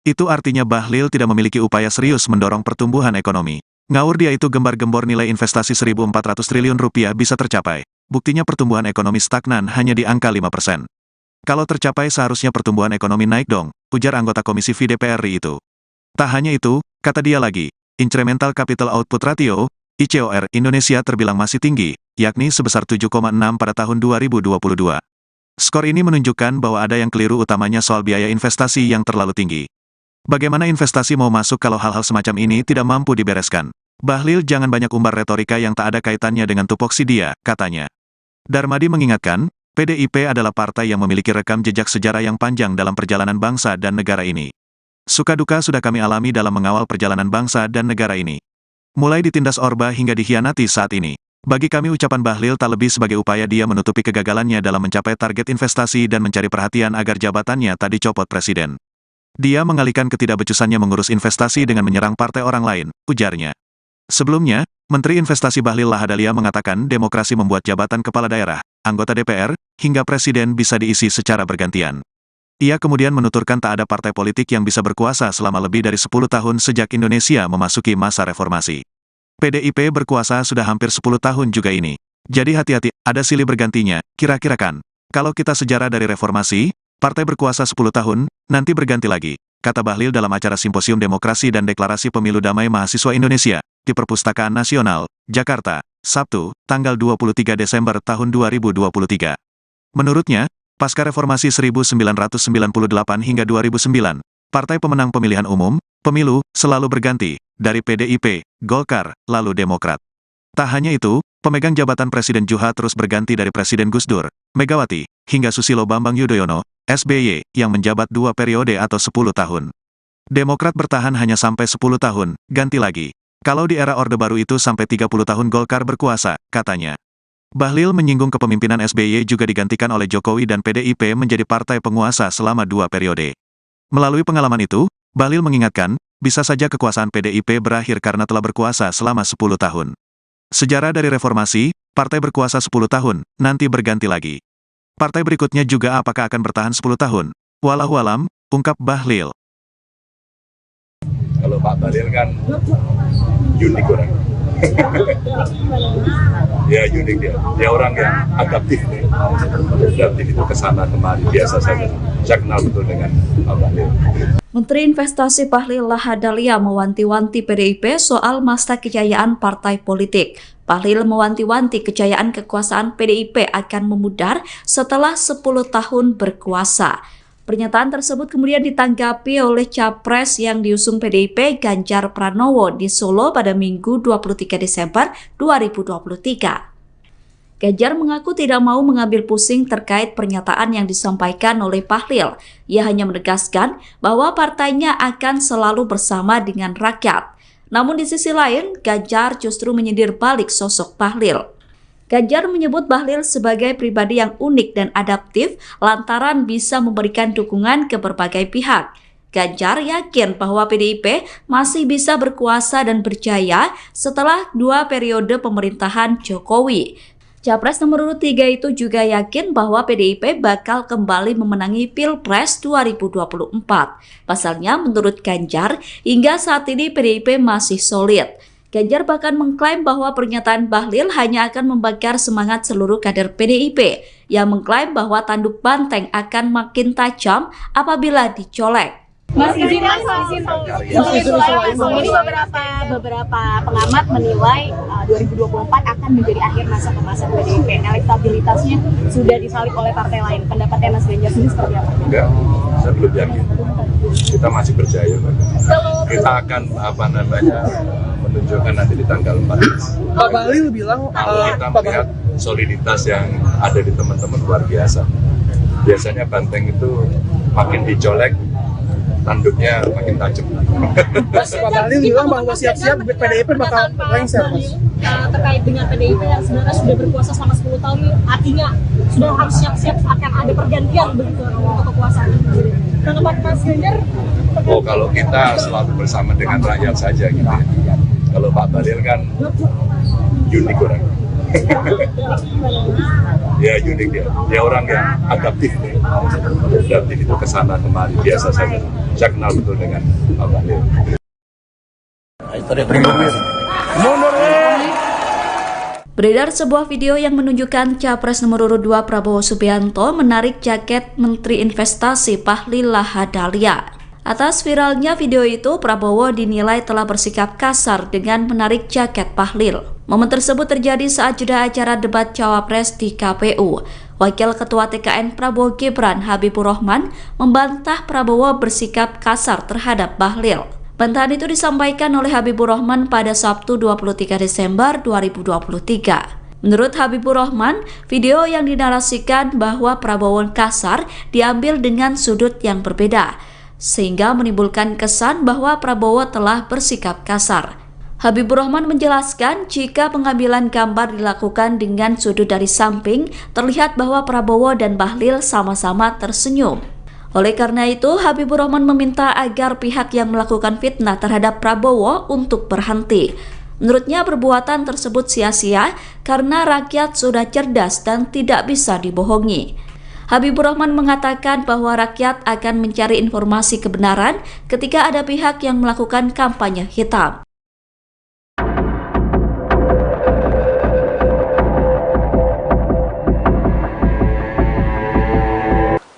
Itu artinya Bahlil tidak memiliki upaya serius mendorong pertumbuhan ekonomi. Ngawur dia itu gembar-gembor nilai investasi 1.400 triliun rupiah bisa tercapai. Buktinya pertumbuhan ekonomi stagnan hanya di angka 5%. Kalau tercapai seharusnya pertumbuhan ekonomi naik dong, ujar anggota Komisi VDP RI itu. Tak hanya itu, kata dia lagi, Incremental Capital Output Ratio, ICOR Indonesia terbilang masih tinggi, yakni sebesar 7,6 pada tahun 2022. Skor ini menunjukkan bahwa ada yang keliru utamanya soal biaya investasi yang terlalu tinggi. Bagaimana investasi mau masuk kalau hal-hal semacam ini tidak mampu dibereskan? Bahlil jangan banyak umbar retorika yang tak ada kaitannya dengan tupoksi dia, katanya. Darmadi mengingatkan, PDIP adalah partai yang memiliki rekam jejak sejarah yang panjang dalam perjalanan bangsa dan negara ini. Suka duka sudah kami alami dalam mengawal perjalanan bangsa dan negara ini. Mulai ditindas Orba hingga dikhianati saat ini. Bagi kami ucapan Bahlil tak lebih sebagai upaya dia menutupi kegagalannya dalam mencapai target investasi dan mencari perhatian agar jabatannya tak dicopot presiden. Dia mengalihkan ketidakbecusannya mengurus investasi dengan menyerang partai orang lain, ujarnya. Sebelumnya, Menteri Investasi Bahlil Lahadalia mengatakan demokrasi membuat jabatan kepala daerah, anggota DPR, hingga presiden bisa diisi secara bergantian. Ia kemudian menuturkan tak ada partai politik yang bisa berkuasa selama lebih dari 10 tahun sejak Indonesia memasuki masa reformasi. PDIP berkuasa sudah hampir 10 tahun juga ini. Jadi hati-hati, ada silih bergantinya, kira-kira kan. Kalau kita sejarah dari reformasi, partai berkuasa 10 tahun, nanti berganti lagi, kata Bahlil dalam acara Simposium Demokrasi dan Deklarasi Pemilu Damai Mahasiswa Indonesia, di Perpustakaan Nasional, Jakarta, Sabtu, tanggal 23 Desember tahun 2023. Menurutnya, pasca reformasi 1998 hingga 2009, partai pemenang pemilihan umum, pemilu, selalu berganti, dari PDIP, Golkar, lalu Demokrat. Tak hanya itu, pemegang jabatan Presiden juga terus berganti dari Presiden Gus Dur, Megawati, hingga Susilo Bambang Yudhoyono, SBY, yang menjabat 2 periode atau 10 tahun. Demokrat bertahan hanya sampai 10 tahun, ganti lagi. Kalau di era Orde Baru itu sampai 30 tahun Golkar berkuasa, katanya. Bahlil menyinggung kepemimpinan SBY juga digantikan oleh Jokowi dan PDIP menjadi partai penguasa selama 2 periode. Melalui pengalaman itu, Bahlil mengingatkan, bisa saja kekuasaan PDIP berakhir karena telah berkuasa selama 10 tahun. Sejarah dari reformasi, Partai berkuasa 10 tahun, nanti berganti lagi. Partai berikutnya juga apakah akan bertahan 10 tahun? Wallahualam, ungkap Bahlil. Kalau Pak Bahlil kan unik orang. Ya unik dia. Dia orang yang adaptif. Adaptif itu kesana kemari biasa saja. Saya kenal betul dengan Pak Bahlil. Menteri Investasi Bahlil Lahadalia mewanti-wanti PDIP soal masa kejayaan partai politik. Bahlil mewanti-wanti kejayaan kekuasaan PDIP akan memudar setelah 10 tahun berkuasa. Pernyataan tersebut kemudian ditanggapi oleh Capres yang diusung PDIP Ganjar Pranowo di Solo pada Minggu 23 Desember 2023. Ganjar mengaku tidak mau mengambil pusing terkait pernyataan yang disampaikan oleh Bahlil. Ia hanya menegaskan bahwa partainya akan selalu bersama dengan rakyat. Namun di sisi lain, Ganjar justru menyindir balik sosok Bahlil. Ganjar menyebut Bahlil sebagai pribadi yang unik dan adaptif lantaran bisa memberikan dukungan ke berbagai pihak. Ganjar yakin bahwa PDIP masih bisa berkuasa dan berjaya setelah 2 periode pemerintahan Jokowi. Capres nomor urut 3 itu juga yakin bahwa PDIP bakal kembali memenangi Pilpres 2024. Pasalnya menurut Ganjar, hingga saat ini PDIP masih solid. Ganjar bahkan mengklaim bahwa pernyataan Bahlil hanya akan membakar semangat seluruh kader PDIP yang mengklaim bahwa tanduk banteng akan makin tajam apabila dicolek. Mas izin ini beberapa pengamat menilai 2024 akan menjadi akhir masa kemasan PDIP. Elektabilitasnya sudah disalip oleh partai lain. Pendapatnya Mas Ganjar sendiri seperti apa? Enggak, saya belum yakin. Kita masih percaya, kita akan menunjukkan nanti di tanggal 14. Pak Bahlil bilang kalau kita melihat soliditas yang ada di teman-teman luar biasa. Biasanya banteng itu makin dicolek, tanduknya makin tajam. Mas, Pak Bahlil bilang bahwa siap-siap PDIP bakal lengser, Mas. Terkait dengan PDIP yang sebenarnya sudah berkuasa selama 10 tahun, artinya sudah harus siap-siap akan ada pergantian begitu untuk kekuasaan. Tanggapan Mas Ganjar? Oh, kalau kita selalu bersama dengan rakyat saja gitu ya. Kalau Pak Bahlil kan unik orang. Ya unik dia. Dia orang yang adaptif. Adaptif itu kesana kemari biasa saja. Saya kenal betul dengan Pak Bahlil. Beredar sebuah video yang menunjukkan Capres nomor urut 2 Prabowo Subianto menarik jaket Menteri Investasi Bahlil Lahadalia. Atas viralnya video itu, Prabowo dinilai telah bersikap kasar dengan menarik jaket Bahlil. Momen tersebut terjadi saat jeda acara debat Cawapres di KPU. Wakil Ketua TKN Prabowo Gibran Habibur Rahman membantah Prabowo bersikap kasar terhadap Bahlil. Bantahan itu disampaikan oleh Habibur Rahman pada Sabtu 23 Desember 2023. Menurut Habibur Rahman, video yang dinarasikan bahwa Prabowo kasar diambil dengan sudut yang berbeda, sehingga menimbulkan kesan bahwa Prabowo telah bersikap kasar. Habibur Rahman menjelaskan jika pengambilan gambar dilakukan dengan sudut dari samping, terlihat bahwa Prabowo dan Bahlil sama-sama tersenyum. Oleh karena itu, Habibur Rahman meminta agar pihak yang melakukan fitnah terhadap Prabowo untuk berhenti. Menurutnya perbuatan tersebut sia-sia karena rakyat sudah cerdas dan tidak bisa dibohongi. Habibur Rahman mengatakan bahwa rakyat akan mencari informasi kebenaran ketika ada pihak yang melakukan kampanye hitam.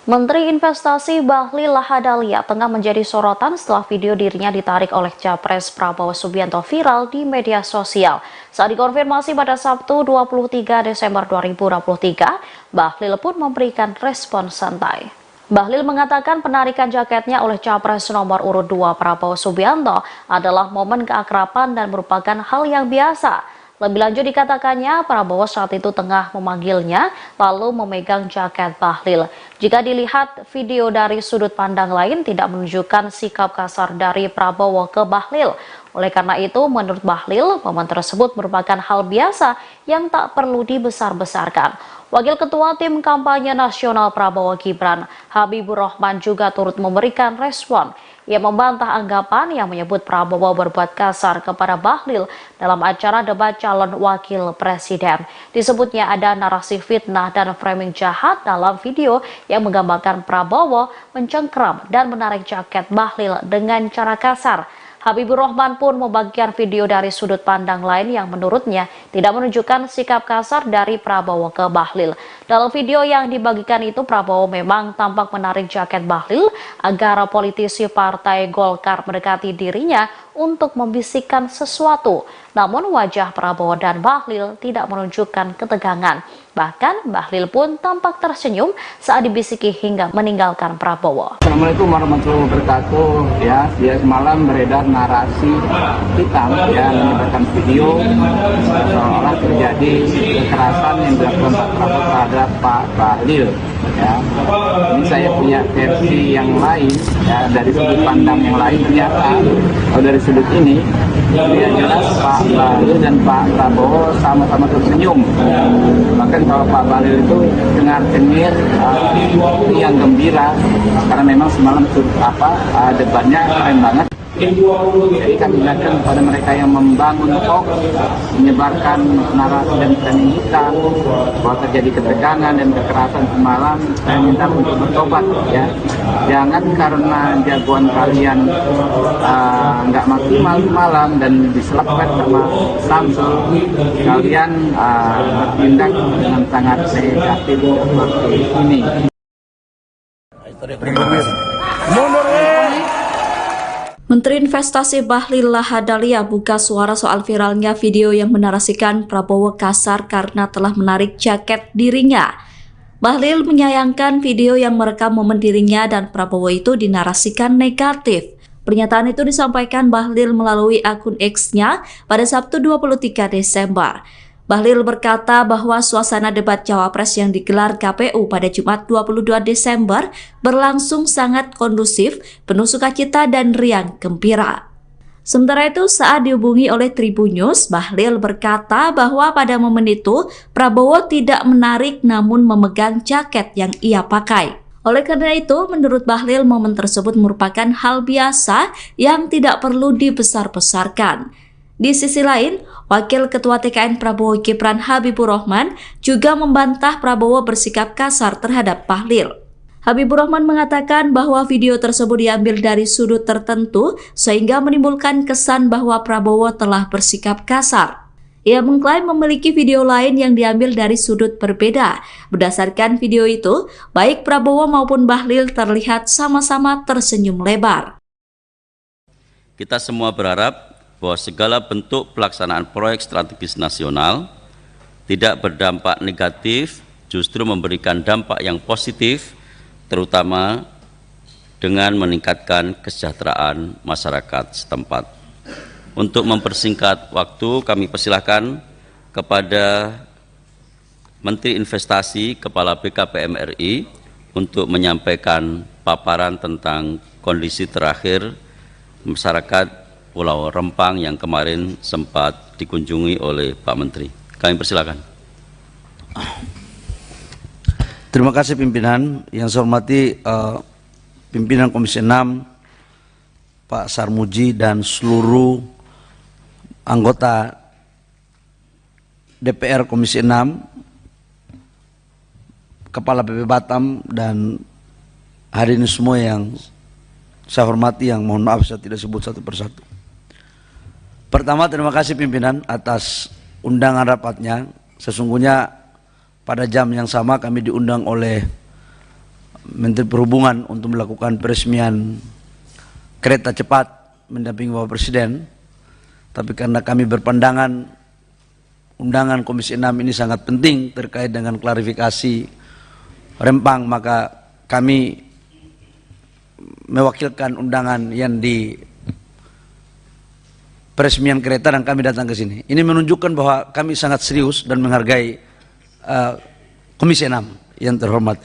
Menteri Investasi Bahlil Lahadalia tengah menjadi sorotan setelah video dirinya ditarik oleh Capres Prabowo Subianto viral di media sosial. Saat dikonfirmasi pada Sabtu 23 Desember 2023, Bahlil pun memberikan respon santai. Bahlil mengatakan penarikan jaketnya oleh Capres nomor urut 2 Prabowo Subianto adalah momen keakraban dan merupakan hal yang biasa. Lebih lanjut dikatakannya, Prabowo saat itu tengah memanggilnya lalu memegang jaket Bahlil. Jika dilihat video dari sudut pandang lain tidak menunjukkan sikap kasar dari Prabowo ke Bahlil. Oleh karena itu, menurut Bahlil, momen tersebut merupakan hal biasa yang tak perlu dibesar-besarkan. Wakil Ketua Tim Kampanye Nasional Prabowo Gibran, Habibur Rahman juga turut memberikan respon. Ia membantah anggapan yang menyebut Prabowo berbuat kasar kepada Bahlil dalam acara debat calon wakil presiden. Disebutnya ada narasi fitnah dan framing jahat dalam video yang menggambarkan Prabowo mencengkram dan menarik jaket Bahlil dengan cara kasar. Habibur Rahman pun membagikan video dari sudut pandang lain yang menurutnya tidak menunjukkan sikap kasar dari Prabowo ke Bahlil. Dalam video yang dibagikan itu, Prabowo memang tampak menarik jaket Bahlil agar politisi Partai Golkar mendekati dirinya untuk membisikkan sesuatu. Namun wajah Prabowo dan Bahlil tidak menunjukkan ketegangan. Bahkan Bahlil pun tampak tersenyum saat dibisiki hingga meninggalkan Prabowo. Assalamualaikum warahmatullahi wabarakatuh. Ya semalam beredar narasi hitam ya, menyebarkan video seolah terjadi kekerasan yang dilakukan Pak Prabowo terhadap Pak Bahlil. Ya, ini saya punya versi yang lain ya, dari sudut pandang yang lain. Ternyata kalau dari sudut ini ya jelas Pak Bahlil dan Pak Prabowo sama-sama tersenyum. Bahkan kalau Pak Bahlil itu dengar-dengar yang gembira karena memang semalam debatnya keren banget. Jadi kami ingatkan kepada mereka yang membangun hoax, menyebarkan narasi dan framing hitam bahwa terjadi ketegangan dan kekerasan semalam. Saya minta untuk bertobat ya. Jangan karena jagoan kalian nggak maksimal malam dan diselapkan sama Samsul, kalian bertindak dengan sangat negatif seperti ini. Menteri Investasi Bahlil Lahadalia buka suara soal viralnya video yang menarasikan Prabowo kasar karena telah menarik jaket dirinya. Bahlil menyayangkan video yang merekam momen dirinya dan Prabowo itu dinarasikan negatif. Pernyataan itu disampaikan Bahlil melalui akun X-nya pada Sabtu 23 Desember. Bahlil berkata bahwa suasana debat Cawapres yang digelar KPU pada Jumat 22 Desember berlangsung sangat kondusif, penuh sukacita dan riang gembira. Sementara itu, saat dihubungi oleh Tribunnews, Bahlil berkata bahwa pada momen itu Prabowo tidak menarik namun memegang jaket yang ia pakai. Oleh karena itu, menurut Bahlil, momen tersebut merupakan hal biasa yang tidak perlu dibesar-besarkan. Di sisi lain, Wakil Ketua TKN Prabowo Gibran Habibur Rahman juga membantah Prabowo bersikap kasar terhadap Bahlil. Habibur Rahman mengatakan bahwa video tersebut diambil dari sudut tertentu sehingga menimbulkan kesan bahwa Prabowo telah bersikap kasar. Ia mengklaim memiliki video lain yang diambil dari sudut berbeda. Berdasarkan video itu, baik Prabowo maupun Bahlil terlihat sama-sama tersenyum lebar. Kita semua berharap bahwa segala bentuk pelaksanaan proyek strategis nasional tidak berdampak negatif, justru memberikan dampak yang positif, terutama dengan meningkatkan kesejahteraan masyarakat setempat. Untuk mempersingkat waktu, kami persilahkan kepada Menteri Investasi, Kepala BKPM RI, untuk menyampaikan paparan tentang kondisi terakhir masyarakat Pulau Rempang yang kemarin sempat dikunjungi oleh Pak Menteri. Kami persilakan. Terima kasih pimpinan. Yang saya hormati pimpinan Komisi 6, Pak Sarmuji dan seluruh anggota DPR Komisi 6, Kepala BP Batam dan hadirin semua yang saya hormati, yang mohon maaf saya tidak sebut satu persatu. Pertama, terima kasih pimpinan atas undangan rapatnya. Sesungguhnya pada jam yang sama kami diundang oleh Menteri Perhubungan untuk melakukan peresmian kereta cepat mendampingi Bapak Presiden. Tapi karena kami berpandangan undangan Komisi 6 ini sangat penting terkait dengan klarifikasi Rempang, maka kami mewakilkan undangan yang di peresmian kereta dan kami datang ke sini. Ini menunjukkan bahwa kami sangat serius dan menghargai Komisi 6 yang terhormat.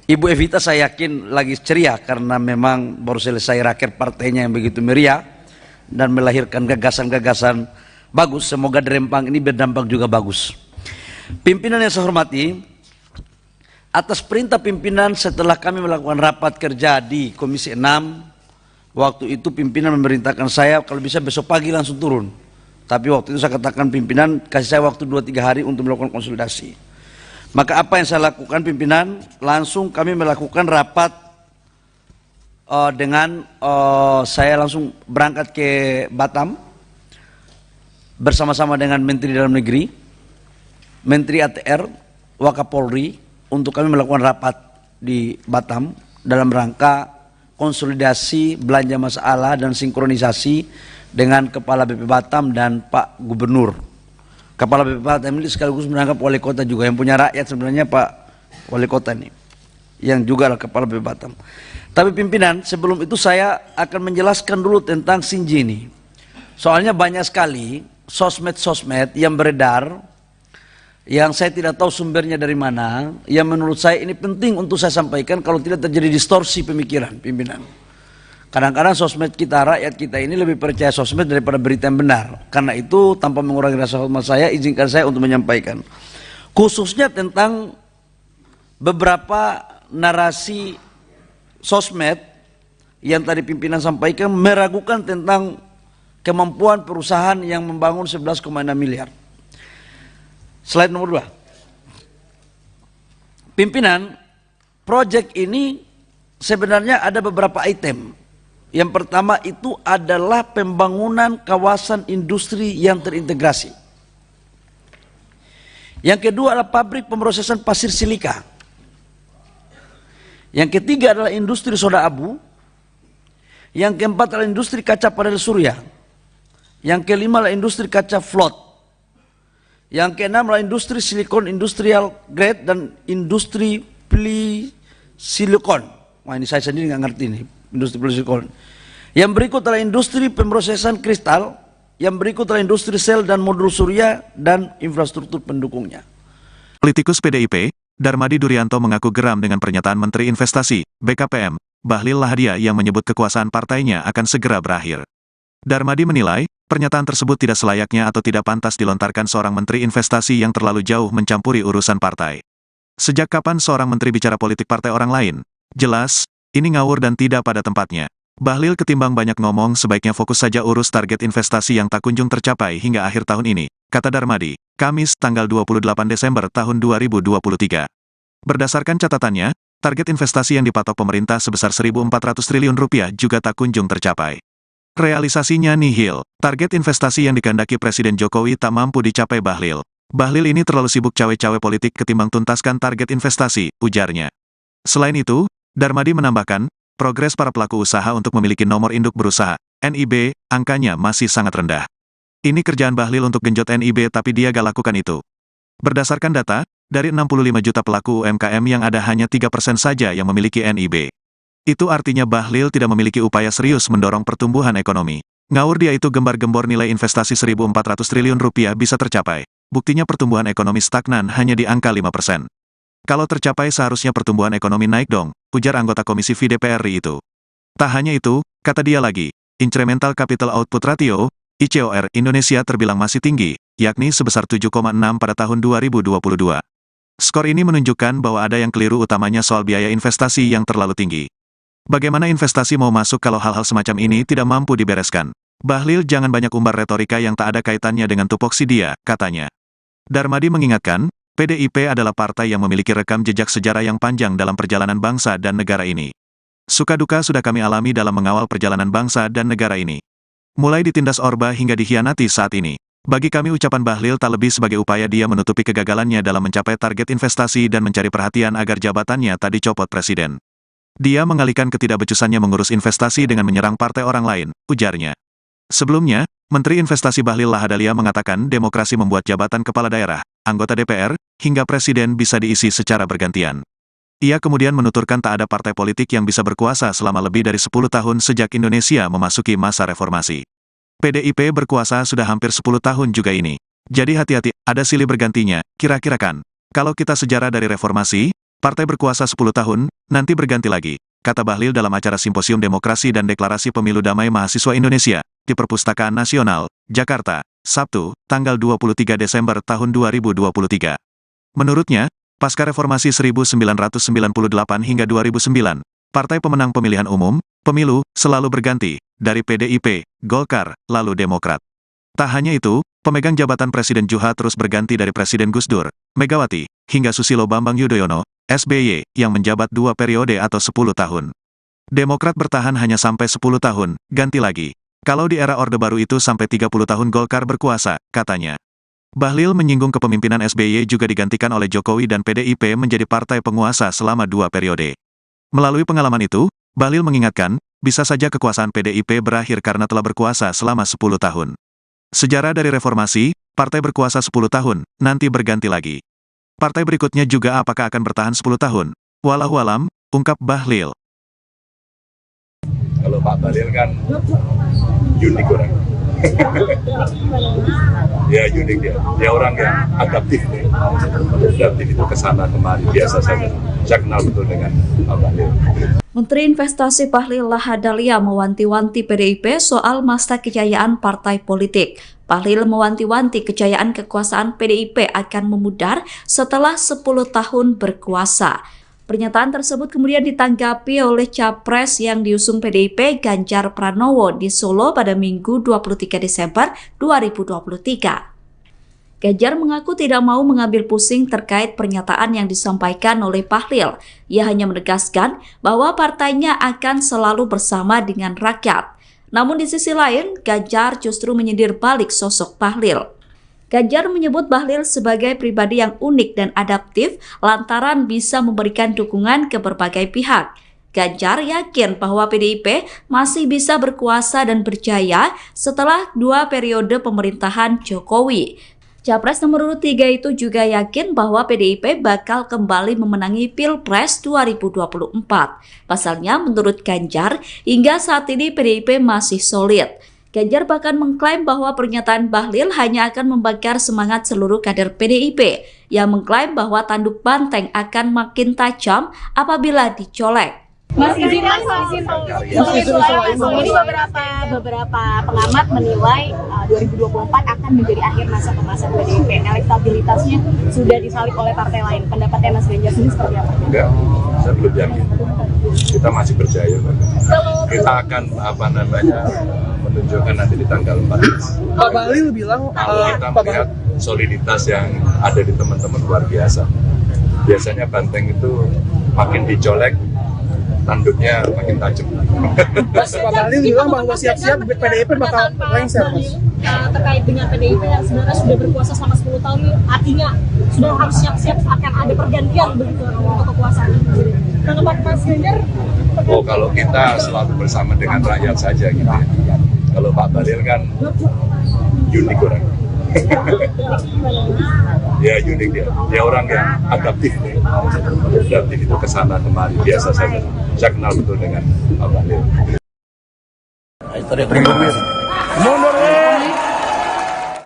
Ibu Evita saya yakin lagi ceria karena memang baru selesai raker partainya yang begitu meriah dan melahirkan gagasan-gagasan bagus. Semoga di Rempang ini berdampak juga bagus. Pimpinan yang saya hormati, atas perintah pimpinan setelah kami melakukan rapat kerja di Komisi 6, Waktu itu pimpinan memerintahkan saya kalau bisa besok pagi langsung turun. Tapi waktu itu saya katakan pimpinan kasih saya waktu 2-3 hari untuk melakukan konsolidasi. Maka apa yang saya lakukan pimpinan, langsung kami melakukan rapat saya langsung berangkat ke Batam bersama-sama dengan Menteri Dalam Negeri, Menteri ATR, Wakapolri untuk kami melakukan rapat di Batam dalam rangka konsolidasi belanja masalah dan sinkronisasi dengan Kepala BP Batam dan Pak Gubernur. Kepala BP Batam ini sekaligus menangkap wali kota juga, yang punya rakyat sebenarnya Pak Wali Kota ini, yang juga adalah Kepala BP Batam. Tapi pimpinan, sebelum itu saya akan menjelaskan dulu tentang Sinji ini. Soalnya banyak sekali sosmed-sosmed yang beredar, yang saya tidak tahu sumbernya dari mana, yang menurut saya ini penting untuk saya sampaikan kalau tidak terjadi distorsi pemikiran pimpinan. Kadang-kadang sosmed kita, rakyat kita ini lebih percaya sosmed daripada berita yang benar. Karena itu tanpa mengurangi rasa hormat saya, izinkan saya untuk menyampaikan. Khususnya tentang beberapa narasi sosmed yang tadi pimpinan sampaikan meragukan tentang kemampuan perusahaan yang membangun 11,6 miliar. Slide nomor 2. Pimpinan, proyek ini sebenarnya ada beberapa item. Yang pertama itu adalah pembangunan kawasan industri yang terintegrasi. Yang kedua adalah pabrik pemrosesan pasir silika. Yang ketiga adalah industri soda abu. Yang keempat adalah industri kaca panel surya. Yang kelima adalah industri kaca float. Yang keenam adalah industri silikon industrial grade dan industri silikon. Wah, ini saya sendiri nggak ngerti nih, industri silikon. Yang berikut adalah industri pemrosesan kristal. Yang berikut adalah industri sel dan modul surya dan infrastruktur pendukungnya. Politikus PDIP, Darmadi Durianto mengaku geram dengan pernyataan Menteri Investasi, BKPM, Bahlil Lahadalia yang menyebut kekuasaan partainya akan segera berakhir. Darmadi menilai, pernyataan tersebut tidak selayaknya atau tidak pantas dilontarkan seorang Menteri Investasi yang terlalu jauh mencampuri urusan partai. Sejak kapan seorang menteri bicara politik partai orang lain? Jelas, ini ngawur dan tidak pada tempatnya. Bahlil ketimbang banyak ngomong sebaiknya fokus saja urus target investasi yang tak kunjung tercapai hingga akhir tahun ini, kata Darmadi, Kamis tanggal 28 Desember tahun 2023. Berdasarkan catatannya, target investasi yang dipatok pemerintah sebesar Rp1.400 triliun juga tak kunjung tercapai. Realisasinya nihil, target investasi yang dikehendaki Presiden Jokowi tak mampu dicapai Bahlil. Bahlil ini terlalu sibuk cawe-cawe politik ketimbang tuntaskan target investasi, ujarnya. Selain itu, Darmadi menambahkan, progres para pelaku usaha untuk memiliki nomor induk berusaha, NIB, angkanya masih sangat rendah. Ini kerjaan Bahlil untuk genjot NIB tapi dia gak lakukan itu. Berdasarkan data, dari 65 juta pelaku UMKM yang ada hanya 3% saja yang memiliki NIB. Itu artinya Bahlil tidak memiliki upaya serius mendorong pertumbuhan ekonomi. Ngawur dia itu gembar-gembor nilai investasi Rp1.400 triliun bisa tercapai. Buktinya pertumbuhan ekonomi stagnan hanya di angka 5%. Kalau tercapai seharusnya pertumbuhan ekonomi naik dong, ujar anggota Komisi V DPR RI itu. Tak hanya itu, kata dia lagi, Incremental Capital Output Ratio, ICOR Indonesia terbilang masih tinggi, yakni sebesar 7,6 pada tahun 2022. Skor ini menunjukkan bahwa ada yang keliru utamanya soal biaya investasi yang terlalu tinggi. Bagaimana investasi mau masuk kalau hal-hal semacam ini tidak mampu dibereskan? Bahlil jangan banyak umbar retorika yang tak ada kaitannya dengan tupoksi dia, katanya. Darmadi mengingatkan, PDIP adalah partai yang memiliki rekam jejak sejarah yang panjang dalam perjalanan bangsa dan negara ini. Suka duka sudah kami alami dalam mengawal perjalanan bangsa dan negara ini. Mulai ditindas Orba hingga dikhianati saat ini. Bagi kami ucapan Bahlil tak lebih sebagai upaya dia menutupi kegagalannya dalam mencapai target investasi dan mencari perhatian agar jabatannya tak dicopot presiden. Dia mengalihkan ketidakbecusannya mengurus investasi dengan menyerang partai orang lain, ujarnya. Sebelumnya, Menteri Investasi Bahlil Lahadalia mengatakan demokrasi membuat jabatan kepala daerah, anggota DPR, hingga presiden bisa diisi secara bergantian. Ia kemudian menuturkan tak ada partai politik yang bisa berkuasa selama lebih dari 10 tahun sejak Indonesia memasuki masa reformasi. PDIP berkuasa sudah hampir 10 tahun juga ini. Jadi hati-hati, ada silih bergantinya, kira-kira kan. Kalau kita sejarah dari reformasi, partai berkuasa 10 tahun, nanti berganti lagi, kata Bahlil dalam acara Simposium Demokrasi dan Deklarasi Pemilu Damai Mahasiswa Indonesia, di Perpustakaan Nasional, Jakarta, Sabtu, tanggal 23 Desember tahun 2023. Menurutnya, pasca reformasi 1998 hingga 2009, partai pemenang pemilihan umum, Pemilu selalu berganti, dari PDIP, Golkar, lalu Demokrat. Tak hanya itu, pemegang jabatan Presiden juga terus berganti dari Presiden Gus Dur, Megawati, hingga Susilo Bambang Yudhoyono, SBY, yang menjabat 2 periode atau 10 tahun. Demokrat bertahan hanya sampai 10 tahun, ganti lagi. Kalau di era Orde Baru itu sampai 30 tahun Golkar berkuasa, katanya. Bahlil menyinggung kepemimpinan SBY juga digantikan oleh Jokowi dan PDIP menjadi partai penguasa selama 2 periode. Melalui pengalaman itu, Bahlil mengingatkan, bisa saja kekuasaan PDIP berakhir karena telah berkuasa selama 10 tahun. Sejarah dari reformasi, partai berkuasa 10 tahun, nanti berganti lagi. Partai berikutnya juga apakah akan bertahan 10 tahun? Wallahualam, ungkap Bahlil. Kalau Pak Bahlil kan unik orang. Ya unik dia orang yang adaptif. Adaptif itu kesana kemari biasa saja. Saya kenal betul dengan Pak Bahlil. Menteri Investasi Bahlil Lahadalia mewanti-wanti PDIP soal masa kejayaan partai politik. Bahlil mewanti-wanti kejayaan kekuasaan PDIP akan memudar setelah 10 tahun berkuasa. Pernyataan tersebut kemudian ditanggapi oleh Capres yang diusung PDIP Ganjar Pranowo di Solo pada Minggu 23 Desember 2023. Ganjar mengaku tidak mau mengambil pusing terkait pernyataan yang disampaikan oleh Bahlil. Ia hanya menegaskan bahwa partainya akan selalu bersama dengan rakyat. Namun di sisi lain, Ganjar justru menyindir balik sosok Bahlil. Ganjar menyebut Bahlil sebagai pribadi yang unik dan adaptif lantaran bisa memberikan dukungan ke berbagai pihak. Ganjar yakin bahwa PDIP masih bisa berkuasa dan berjaya setelah 2 periode pemerintahan Jokowi. Capres nomor urut 3 itu juga yakin bahwa PDIP bakal kembali memenangi Pilpres 2024. Pasalnya menurut Ganjar, hingga saat ini PDIP masih solid. Ganjar bahkan mengklaim bahwa pernyataan Bahlil hanya akan membakar semangat seluruh kader PDIP yang mengklaim bahwa tanduk banteng akan makin tajam apabila dicolek. Mas izin ini beberapa pengamat menilai 2024 akan menjadi akhir masa kemasan PDIP. Elektabilitasnya sudah disalip oleh partai lain. Pendapatnya Mas Ganjar sendiri seperti apa? Enggak, saya belum yakin. Kita masih percaya. Kita akan menunjukkan nanti di tanggal 14. Pak Bahlil bilang kalau kita melihat soliditas yang ada di teman-teman luar biasa. Biasanya banteng itu makin dicolek, tanduknya makin tajam. Mas, Pak Bahlil bilang bahwa siap-siap PDIP bakal lengser, Mas. Terkait dengan PDIP yang sebenarnya sudah berkuasa selama 10 tahun, artinya sudah harus siap-siap akan ada pergantian begitu untuk kekuasaan. Tanggapan Mas Ganjar? Oh, kalau kita selalu bersama dengan rakyat saja gitu ya. Kalau Pak Bahlil kan unik orang. Ya unik dia orang yang adaptif. Adaptif itu kesana kemari biasa saja. Saya kenal betul dengan Pak Bahlil.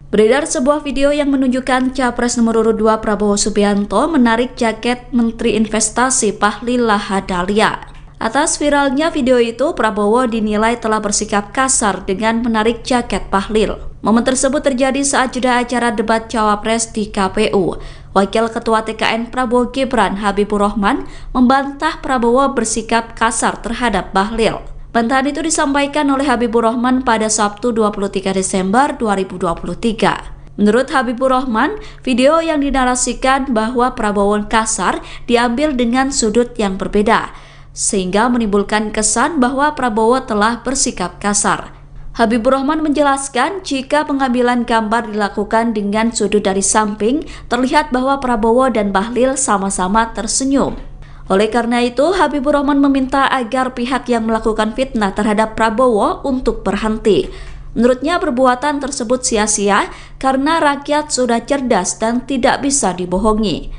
Beredar sebuah video yang menunjukkan Capres nomor urut 2 Prabowo Subianto menarik jaket Menteri Investasi Bahlil Lahadalia. Atas viralnya video itu, Prabowo dinilai telah bersikap kasar dengan menarik jaket Bahlil. Momen tersebut terjadi saat jeda acara debat Cawapres di KPU. Wakil Ketua TKN Prabowo Gibran Habibur Rahman membantah Prabowo bersikap kasar terhadap Bahlil. Bantahan itu disampaikan oleh Habibur Rahman pada Sabtu 23 Desember 2023. Menurut Habibur Rahman, video yang dinarasikan bahwa Prabowo kasar diambil dengan sudut yang berbeda, sehingga menimbulkan kesan bahwa Prabowo telah bersikap kasar. Habibur Rahman menjelaskan jika pengambilan gambar dilakukan dengan sudut dari samping, terlihat bahwa Prabowo dan Bahlil sama-sama tersenyum. Oleh karena itu, Habibur Rahman meminta agar pihak yang melakukan fitnah terhadap Prabowo untuk berhenti. Menurutnya perbuatan tersebut sia-sia karena rakyat sudah cerdas dan tidak bisa dibohongi.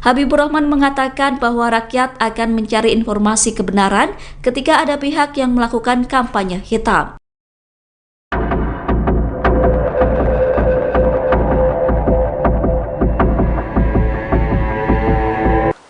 Habibur Rahman mengatakan bahwa rakyat akan mencari informasi kebenaran ketika ada pihak yang melakukan kampanye hitam.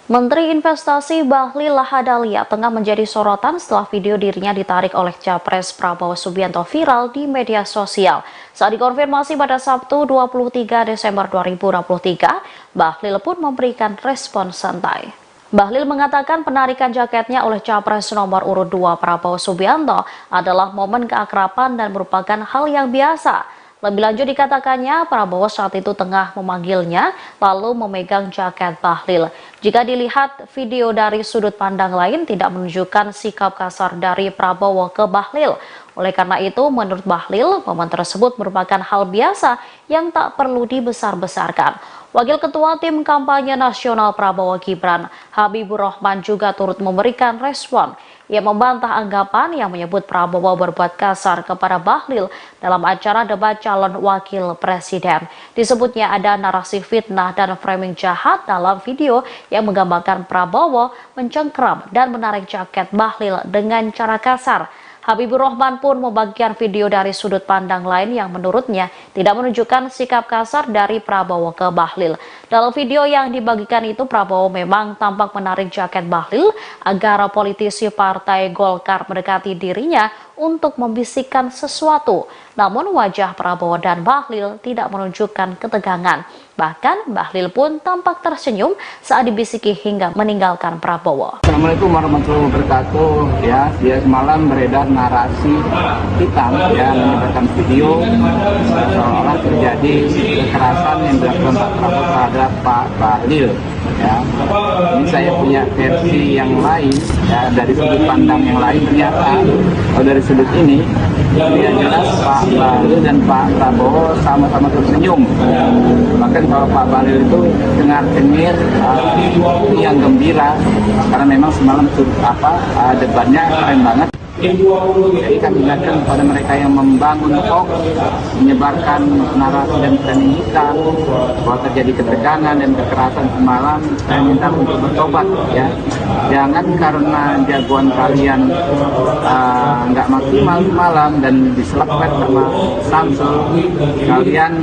Menteri Investasi Bahlil Lahadalia tengah menjadi sorotan setelah video dirinya ditarik oleh Capres Prabowo Subianto viral di media sosial. Saat dikonfirmasi pada Sabtu 23 Desember 2023, Bahlil pun memberikan respon santai. Bahlil mengatakan penarikan jaketnya oleh Capres nomor urut 2 Prabowo Subianto adalah momen keakraban dan merupakan hal yang biasa. Lebih lanjut dikatakannya, Prabowo saat itu tengah memanggilnya lalu memegang jaket Bahlil. Jika dilihat video dari sudut pandang lain tidak menunjukkan sikap kasar dari Prabowo ke Bahlil. Oleh karena itu, menurut Bahlil, momen tersebut merupakan hal biasa yang tak perlu dibesar-besarkan. Wakil Ketua Tim Kampanye Nasional Prabowo Gibran, Habibur Rahman juga turut memberikan respon. Ia membantah anggapan yang menyebut Prabowo berbuat kasar kepada Bahlil dalam acara debat calon wakil presiden. Disebutnya ada narasi fitnah dan framing jahat dalam video yang menggambarkan Prabowo mencengkram dan menarik jaket Bahlil dengan cara kasar. Habibur Rahman pun membagikan video dari sudut pandang lain yang menurutnya tidak menunjukkan sikap kasar dari Prabowo ke Bahlil. Dalam video yang dibagikan itu, Prabowo memang tampak menarik jaket Bahlil agar politisi Partai Golkar mendekati dirinya untuk membisikkan sesuatu. Namun wajah Prabowo dan Bahlil tidak menunjukkan ketegangan. Bahkan Bahlil pun tampak tersenyum saat dibisiki hingga meninggalkan Prabowo. Assalamualaikum warahmatullahi wabarakatuh. Ya semalam beredar narasi hitam yang menyebarkan video seolah terjadi kekerasan yang dilakukan Pak Prabowo terhadap Pak Bahlil. Ya, ini saya punya versi yang lain ya, dari sudut pandang yang lain. Ternyata kalau dari sudut ini yang jelas Pak Bahlil dan Pak Prabowo sama-sama tersenyum. Bahkan kalau Pak Bahlil itu dengar-dengar yang gembira karena memang semalam debatnya keren banget. Jadi kami ingatkan kepada mereka yang membangun hoax, menyebarkan narasi dan framing hitam bahwa terjadi ketegangan dan kekerasan semalam, saya minta untuk bertobat ya. Jangan karena jagoan kalian nggak maksimal semalam dan diselapkan sama Samsul, kalian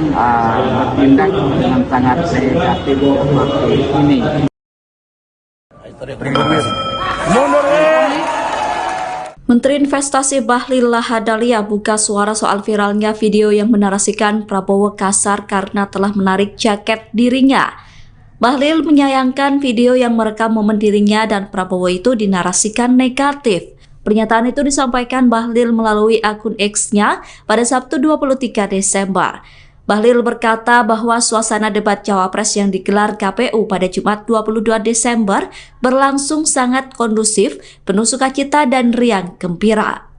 bertindak dengan sangat negatif seperti ini. Menteri Investasi Bahlil Lahadalia buka suara soal viralnya video yang menarasikan Prabowo kasar karena telah menarik jaket dirinya. Bahlil menyayangkan video yang merekam momen dirinya dan Prabowo itu dinarasikan negatif. Pernyataan itu disampaikan Bahlil melalui akun X-nya pada Sabtu 23 Desember. Bahlil berkata bahwa suasana debat Cawapres yang digelar KPU pada Jumat 22 Desember berlangsung sangat kondusif, penuh sukacita dan riang gembira.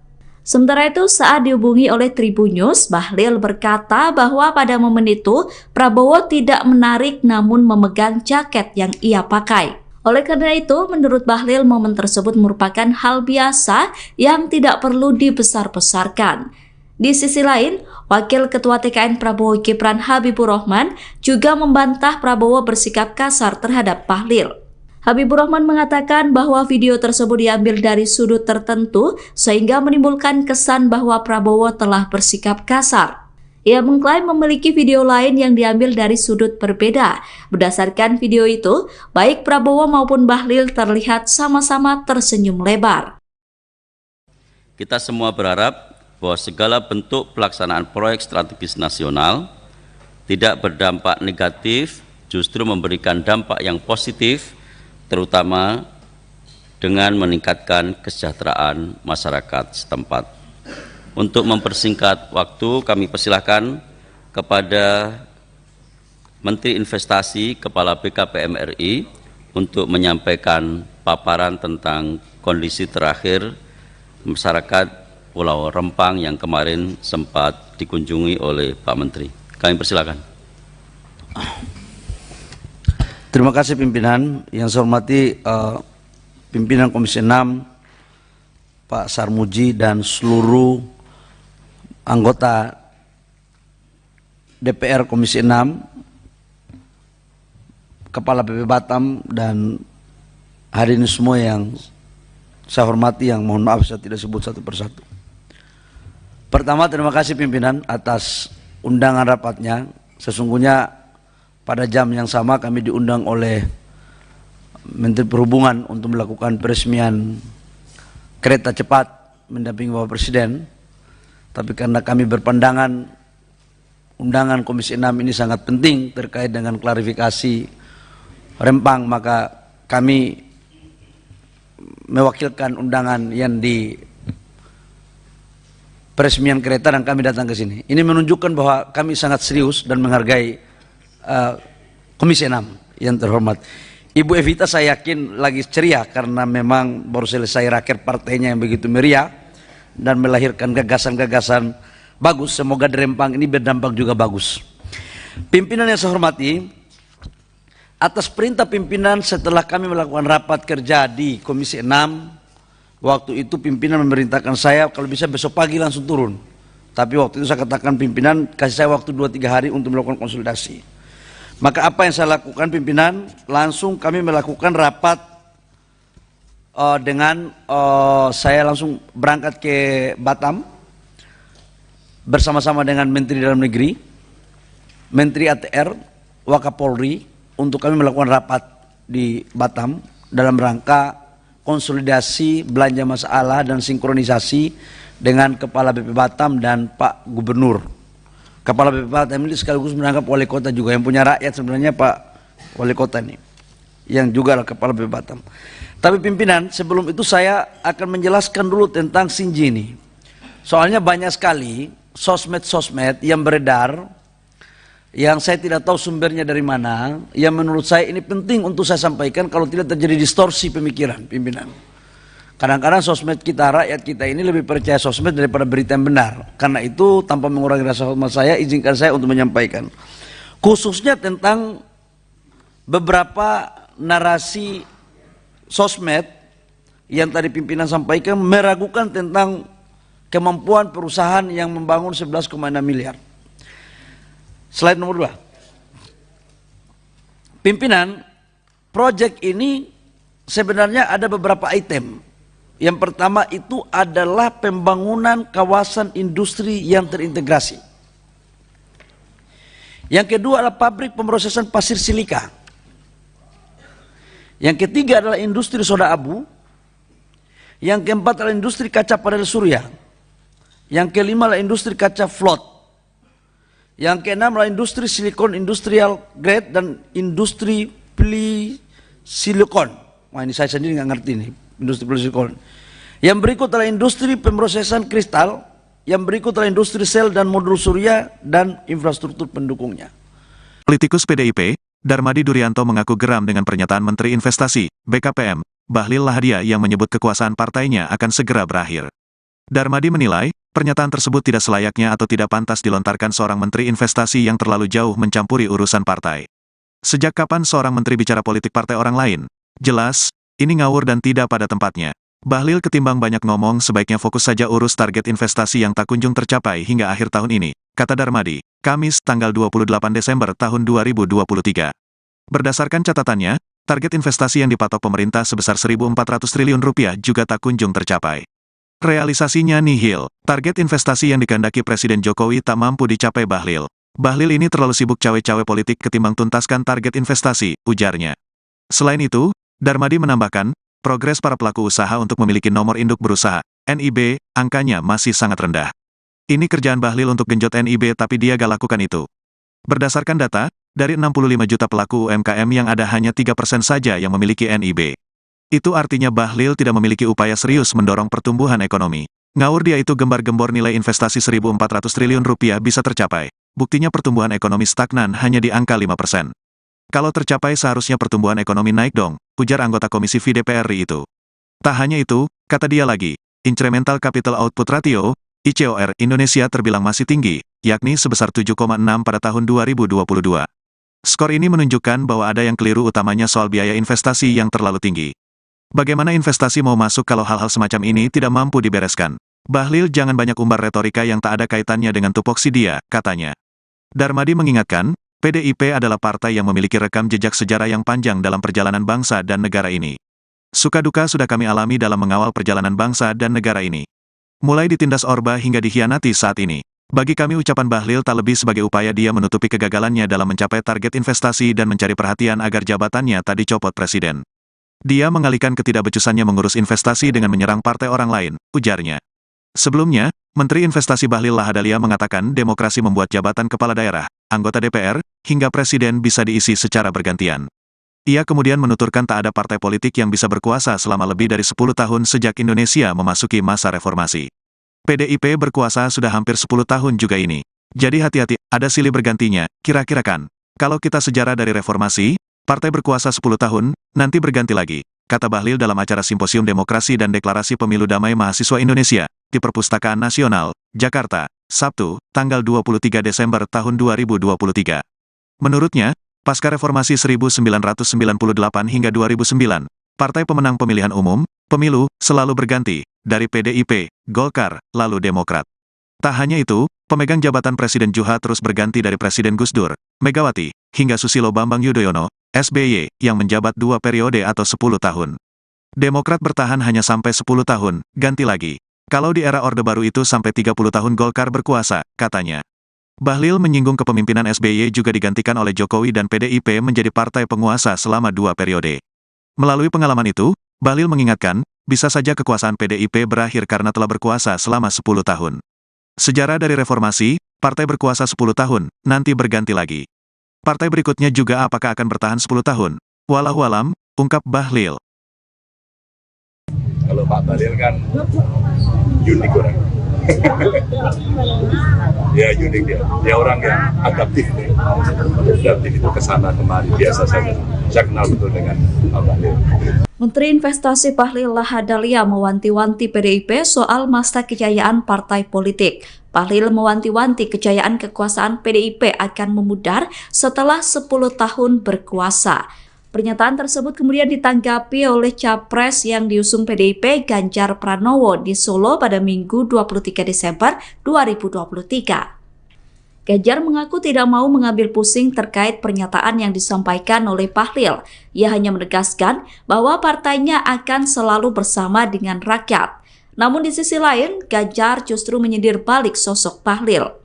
Sementara itu, saat dihubungi oleh Tribunnews, Bahlil berkata bahwa pada momen itu Prabowo tidak menarik namun memegang jaket yang ia pakai. Oleh karena itu, menurut Bahlil, momen tersebut merupakan hal biasa yang tidak perlu dibesar-besarkan. Di sisi lain, Wakil Ketua TKN Prabowo Gibran Habibur Rahman juga membantah Prabowo bersikap kasar terhadap Bahlil. Habibur Rahman mengatakan bahwa video tersebut diambil dari sudut tertentu sehingga menimbulkan kesan bahwa Prabowo telah bersikap kasar. Ia mengklaim memiliki video lain yang diambil dari sudut berbeda. Berdasarkan video itu, baik Prabowo maupun Bahlil terlihat sama-sama tersenyum lebar. Kita semua berharap bahwa segala bentuk pelaksanaan proyek strategis nasional tidak berdampak negatif, justru memberikan dampak yang positif, terutama dengan meningkatkan kesejahteraan masyarakat setempat. Untuk mempersingkat waktu, kami persilahkan kepada Menteri Investasi, Kepala BKPM RI, untuk menyampaikan paparan tentang kondisi terakhir masyarakat Pulau Rempang yang kemarin sempat dikunjungi oleh Pak Menteri. Kami persilakan. Terima kasih pimpinan. Yang saya hormati pimpinan Komisi 6, Pak Sarmuji dan seluruh anggota DPR Komisi 6, Kepala BP Batam dan hadirin semua yang saya hormati, yang mohon maaf saya tidak sebut satu persatu. Pertama, terima kasih pimpinan atas undangan rapatnya. Sesungguhnya pada jam yang sama kami diundang oleh Menteri Perhubungan untuk melakukan peresmian kereta cepat mendampingi Bapak Presiden. Tapi karena kami berpandangan undangan Komisi 6 ini sangat penting terkait dengan klarifikasi Rempang, maka kami mewakilkan undangan yang di peresmian kereta dan kami datang ke sini. Ini menunjukkan bahwa kami sangat serius dan menghargai Komisi 6 yang terhormat. Ibu Evita saya yakin lagi ceria karena memang baru selesai raker partainya yang begitu meriah dan melahirkan gagasan-gagasan bagus. Semoga di Rempang ini berdampak juga bagus. Pimpinan yang saya hormati, atas perintah pimpinan setelah kami melakukan rapat kerja di Komisi 6, waktu itu pimpinan memerintahkan saya kalau bisa besok pagi langsung turun. Tapi waktu itu saya katakan pimpinan kasih saya waktu 2-3 hari untuk melakukan konsultasi. Maka apa yang saya lakukan pimpinan, langsung kami melakukan rapat saya langsung berangkat ke Batam bersama-sama dengan Menteri Dalam Negeri, Menteri ATR, Wakapolri, untuk kami melakukan rapat di Batam dalam rangka konsolidasi belanja masalah dan sinkronisasi dengan Kepala BP Batam dan Pak Gubernur. Kepala BP Batam ini sekaligus menangkap wali kota juga, yang punya rakyat sebenarnya Pak Wali Kota ini, yang juga adalah Kepala BP Batam. Tapi pimpinan, sebelum itu saya akan menjelaskan dulu tentang Sinji ini. Soalnya banyak sekali sosmed-sosmed yang beredar, yang saya tidak tahu sumbernya dari mana, yang menurut saya ini penting untuk saya sampaikan kalau tidak terjadi distorsi pemikiran pimpinan. Kadang-kadang sosmed kita, rakyat kita ini lebih percaya sosmed daripada berita yang benar. Karena itu tanpa mengurangi rasa hormat saya, izinkan saya untuk menyampaikan. Khususnya tentang beberapa narasi sosmed yang tadi pimpinan sampaikan meragukan tentang kemampuan perusahaan yang membangun 11,6 miliar. Slide nomor 2. Pimpinan, proyek ini sebenarnya ada beberapa item. Yang pertama itu adalah pembangunan kawasan industri yang terintegrasi. Yang kedua adalah pabrik pemrosesan pasir silika. Yang ketiga adalah industri soda abu. Yang keempat adalah industri kaca panel surya. Yang kelima adalah industri kaca float. Yang keenam adalah industri silikon industrial grade dan industri silikon. Wah, ini saya sendiri nggak ngerti nih, industri silikon. Yang berikut adalah industri pemrosesan kristal. Yang berikut adalah industri sel dan modul surya dan infrastruktur pendukungnya. Politikus PDIP, Darmadi Durianto mengaku geram dengan pernyataan Menteri Investasi, BKPM, Bahlil Lahadalia yang menyebut kekuasaan partainya akan segera berakhir. Darmadi menilai, pernyataan tersebut tidak selayaknya atau tidak pantas dilontarkan seorang Menteri Investasi yang terlalu jauh mencampuri urusan partai. Sejak kapan seorang menteri bicara politik partai orang lain? Jelas, ini ngawur dan tidak pada tempatnya. Bahlil ketimbang banyak ngomong sebaiknya fokus saja urus target investasi yang tak kunjung tercapai hingga akhir tahun ini, kata Darmadi, Kamis tanggal 28 Desember tahun 2023. Berdasarkan catatannya, target investasi yang dipatok pemerintah sebesar 1.400 triliun rupiah juga tak kunjung tercapai. Realisasinya nihil, target investasi yang dikehendaki Presiden Jokowi tak mampu dicapai Bahlil. Bahlil ini terlalu sibuk cawe-cawe politik ketimbang tuntaskan target investasi, ujarnya. Selain itu, Darmadi menambahkan, progres para pelaku usaha untuk memiliki nomor induk berusaha, NIB, angkanya masih sangat rendah. Ini kerjaan Bahlil untuk genjot NIB tapi dia gak lakukan itu. Berdasarkan data, dari 65 juta pelaku UMKM yang ada hanya 3% saja yang memiliki NIB. Itu artinya Bahlil tidak memiliki upaya serius mendorong pertumbuhan ekonomi. Ngawur dia itu gembar-gembor nilai investasi 1.400 triliun rupiah bisa tercapai. Buktinya pertumbuhan ekonomi stagnan hanya di angka 5%. Kalau tercapai seharusnya pertumbuhan ekonomi naik dong, ujar anggota Komisi V DPR RI itu. Tak hanya itu, kata dia lagi, Incremental Capital Output Ratio, ICOR, Indonesia terbilang masih tinggi, yakni sebesar 7,6 pada tahun 2022. Skor ini menunjukkan bahwa ada yang keliru utamanya soal biaya investasi yang terlalu tinggi. Bagaimana investasi mau masuk kalau hal-hal semacam ini tidak mampu dibereskan? Bahlil jangan banyak umbar retorika yang tak ada kaitannya dengan tupoksi dia, katanya. Darmadi mengingatkan, PDIP adalah partai yang memiliki rekam jejak sejarah yang panjang dalam perjalanan bangsa dan negara ini. Suka duka sudah kami alami dalam mengawal perjalanan bangsa dan negara ini. Mulai ditindas Orba hingga dikhianati saat ini. Bagi kami ucapan Bahlil tak lebih sebagai upaya dia menutupi kegagalannya dalam mencapai target investasi dan mencari perhatian agar jabatannya tak dicopot presiden. Dia mengalihkan ketidakbecusannya mengurus investasi dengan menyerang partai orang lain, ujarnya. Sebelumnya, Menteri Investasi Bahlil Lahadalia mengatakan demokrasi membuat jabatan kepala daerah, anggota DPR, hingga presiden bisa diisi secara bergantian. Ia kemudian menuturkan tak ada partai politik yang bisa berkuasa selama lebih dari 10 tahun sejak Indonesia memasuki masa reformasi. PDIP berkuasa sudah hampir 10 tahun juga ini. Jadi hati-hati, ada silih bergantinya, kira-kira kan. Kalau kita sejarah dari reformasi, partai berkuasa 10 tahun, nanti berganti lagi, kata Bahlil dalam acara Simposium Demokrasi dan Deklarasi Pemilu Damai Mahasiswa Indonesia, di Perpustakaan Nasional, Jakarta, Sabtu, tanggal 23 Desember tahun 2023. Menurutnya, pasca reformasi 1998 hingga 2009, partai pemenang pemilihan umum, pemilu, selalu berganti, dari PDIP, Golkar, lalu Demokrat. Tak hanya itu, pemegang jabatan Presiden juga terus berganti dari Presiden Gus Dur, Megawati, hingga Susilo Bambang Yudhoyono, SBY, yang menjabat 2 periode atau 10 tahun. Demokrat bertahan hanya sampai 10 tahun, ganti lagi. Kalau di era Orde Baru itu sampai 30 tahun Golkar berkuasa, katanya. Bahlil menyinggung kepemimpinan SBY juga digantikan oleh Jokowi dan PDIP menjadi partai penguasa selama 2 periode. Melalui pengalaman itu, Bahlil mengingatkan, bisa saja kekuasaan PDIP berakhir karena telah berkuasa selama 10 tahun. Sejarah dari reformasi, partai berkuasa 10 tahun, nanti berganti lagi. Partai berikutnya juga apakah akan bertahan 10 tahun? Wallahualam, ungkap Bahlil. Kalau Pak Bahlil kan unik orang. Ya unik dia orang yang adaptif. Adaptif itu kesana kemari biasa saja. Saya kenal betul dengan Pak Bahlil. Menteri Investasi Bahlil Lahadalia mewanti-wanti PDIP soal masa kejayaan partai politik. Bahlil mewanti-wanti kejayaan kekuasaan PDIP akan memudar setelah 10 tahun berkuasa. Pernyataan tersebut kemudian ditanggapi oleh Capres yang diusung PDIP Ganjar Pranowo di Solo pada Minggu 23 Desember 2023. Ganjar mengaku tidak mau mengambil pusing terkait pernyataan yang disampaikan oleh Bahlil. Ia hanya menegaskan bahwa partainya akan selalu bersama dengan rakyat. Namun di sisi lain, Ganjar justru menyindir balik sosok Bahlil.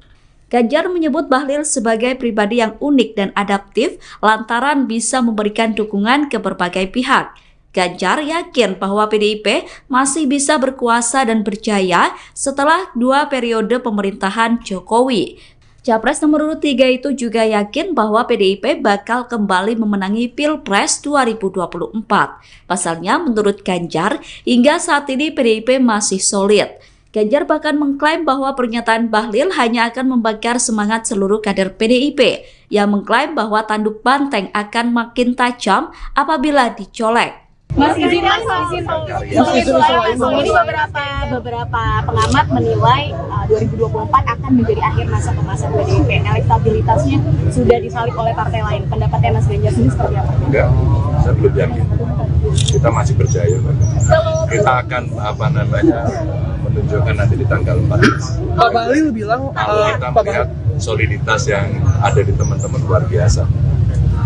Ganjar menyebut Bahlil sebagai pribadi yang unik dan adaptif lantaran bisa memberikan dukungan ke berbagai pihak. Ganjar yakin bahwa PDIP masih bisa berkuasa dan berjaya setelah 2 periode pemerintahan Jokowi. Capres nomor urut 3 itu juga yakin bahwa PDIP bakal kembali memenangi Pilpres 2024. Pasalnya menurut Ganjar, hingga saat ini PDIP masih solid. Ganjar bahkan mengklaim bahwa pernyataan Bahlil hanya akan membakar semangat seluruh kader PDIP, yang mengklaim bahwa tanduk banteng akan makin tajam apabila dicolek. Mas izin ini beberapa pengamat menilai 2024 akan menjadi akhir masa kemasan PDIP. Elektabilitasnya sudah disalip oleh partai lain. Pendapatnya Mas Ganjar sendiri seperti apa? Enggak, saya belum yakin. Kita masih percaya, Pak. Kita akan menunjukkan nanti di tanggal 14. Pak Bahlil bilang kalau kita melihat soliditas yang ada di teman-teman luar biasa.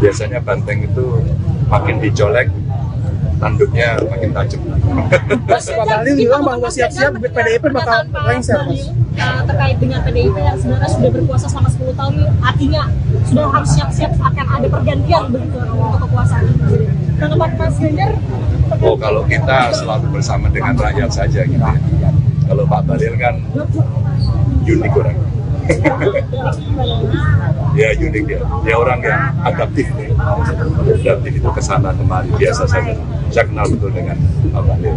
Biasanya banteng itu makin dicolek, tanduknya makin tajam. Mas, Pak Bahlil bilang bahwa siap-siap PDIP bakal lengser, Mas. Terkait dengan PDIP yang sebenarnya sudah berkuasa selama 10 tahun, artinya sudah harus siap-siap akan ada pergantian begitu untuk kekuasaan. Tanggapan Mas Ganjar? Oh, kalau kita selalu bersama dengan rakyat saja gitu ya. Kalau Pak Bahlil kan unik orang. Ya unik dia orang yang adaptif. Adaptif itu kesana kemari biasa saja. Saya kenal betul dengan Pak Bahlil.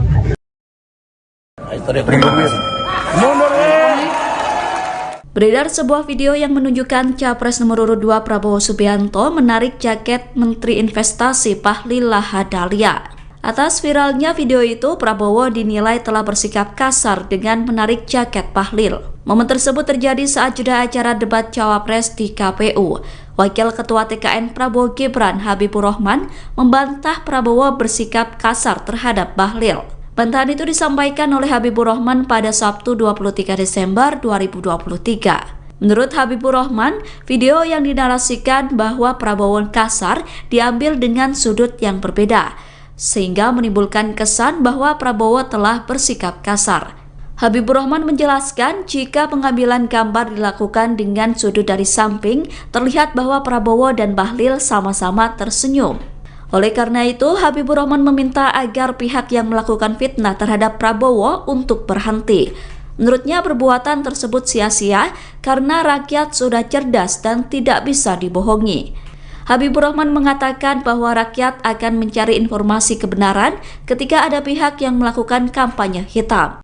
Beredar sebuah video yang menunjukkan Capres nomor urut 2 Prabowo Subianto menarik jaket Menteri Investasi Bahlil Lahadalia. Atas viralnya video itu, Prabowo dinilai telah bersikap kasar dengan menarik jaket Bahlil. Momen tersebut terjadi saat jeda acara debat Cawapres di KPU. Wakil Ketua TKN Prabowo Gibran Habibur Rahman membantah Prabowo bersikap kasar terhadap Bahlil. Bantahan itu disampaikan oleh Habibur Rahman pada Sabtu 23 Desember 2023. Menurut Habibur Rahman, video yang dinarasikan bahwa Prabowo kasar diambil dengan sudut yang berbeda, sehingga menimbulkan kesan bahwa Prabowo telah bersikap kasar. Habibur Rahman menjelaskan jika pengambilan gambar dilakukan dengan sudut dari samping, terlihat bahwa Prabowo dan Bahlil sama-sama tersenyum. Oleh karena itu, Habibur Rahman meminta agar pihak yang melakukan fitnah terhadap Prabowo untuk berhenti. Menurutnya perbuatan tersebut sia-sia karena rakyat sudah cerdas dan tidak bisa dibohongi. Habibur Rahman mengatakan bahwa rakyat akan mencari informasi kebenaran ketika ada pihak yang melakukan kampanye hitam.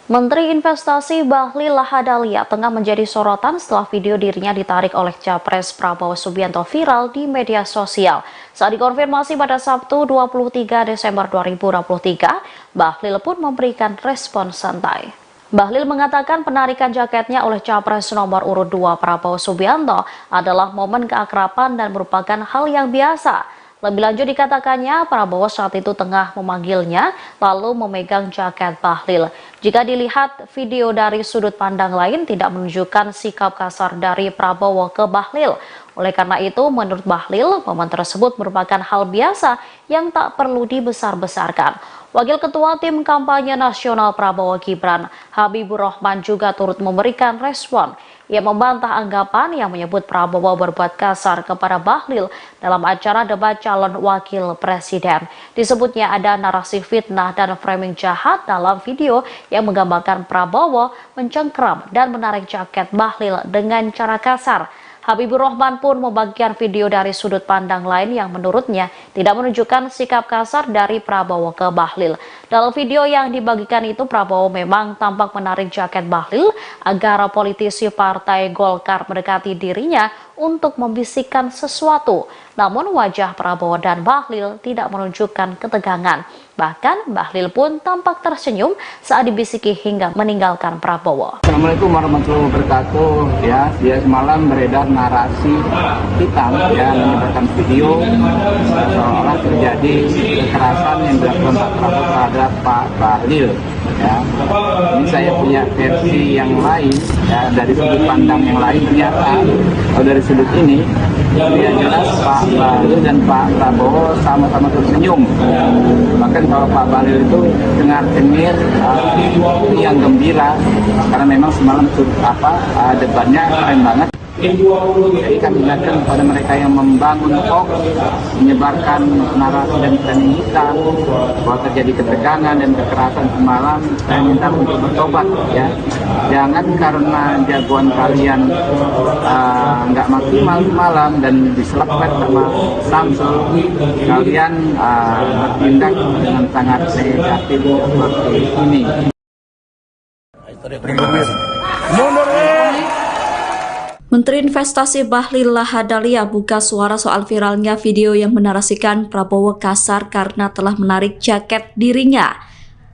Menteri Investasi Bahlil Lahadalia tengah menjadi sorotan setelah video dirinya ditarik oleh Capres Prabowo Subianto viral di media sosial. Saat dikonfirmasi pada Sabtu 23 Desember 2023, Bahlil pun memberikan respon santai. Bahlil mengatakan penarikan jaketnya oleh Capres nomor urut 2 Prabowo Subianto adalah momen keakraban dan merupakan hal yang biasa. Lebih lanjut dikatakannya, Prabowo saat itu tengah memanggilnya lalu memegang jaket Bahlil. Jika dilihat video dari sudut pandang lain tidak menunjukkan sikap kasar dari Prabowo ke Bahlil. Oleh karena itu, menurut Bahlil, momen tersebut merupakan hal biasa yang tak perlu dibesar-besarkan. Wakil Ketua Tim Kampanye Nasional Prabowo Gibran, Habibur Rahman juga turut memberikan respon. Ia membantah anggapan yang menyebut Prabowo berbuat kasar kepada Bahlil dalam acara debat calon wakil presiden. Disebutnya ada narasi fitnah dan framing jahat dalam video yang menggambarkan Prabowo mencengkram dan menarik jaket Bahlil dengan cara kasar. Habibur Rahman pun membagikan video dari sudut pandang lain yang menurutnya tidak menunjukkan sikap kasar dari Prabowo ke Bahlil. Dalam video yang dibagikan itu, Prabowo memang tampak menarik jaket Bahlil agar politisi Partai Golkar mendekati dirinya untuk membisikkan sesuatu. Namun wajah Prabowo dan Bahlil tidak menunjukkan ketegangan. Bahkan Bahlil pun tampak tersenyum saat dibisiki hingga meninggalkan Prabowo. Assalamualaikum warahmatullahi wabarakatuh. Ya semalam beredar narasi hitam ya, menyebarkan video seolah terjadi kekerasan yang dilakukan Pak Prabowo terhadap Pak Bahlil. Ya, ini saya punya versi yang lain ya, dari sudut pandang yang lain. Ternyata kalau dari sudut ini ya jelas Pak Bahlil dan Pak Prabowo sama-sama tersenyum. Bahkan kalau Pak Bahlil itu dengar-dengar yang gembira karena memang semalam debatnya keren banget. Jadi kami ingatkan kepada mereka yang membangun hoax, menyebarkan narasi dan framing hitam bahwa terjadi ketegangan dan kekerasan semalam. Saya minta untuk bertobat ya. Jangan karena jagoan kalian nggak maksimal malam dan diselapkan sama Samsul, kalian bertindak dengan sangat negatif seperti ini. Menteri Investasi Bahlil Lahadalia buka suara soal viralnya video yang menarasikan Prabowo kasar karena telah menarik jaket dirinya.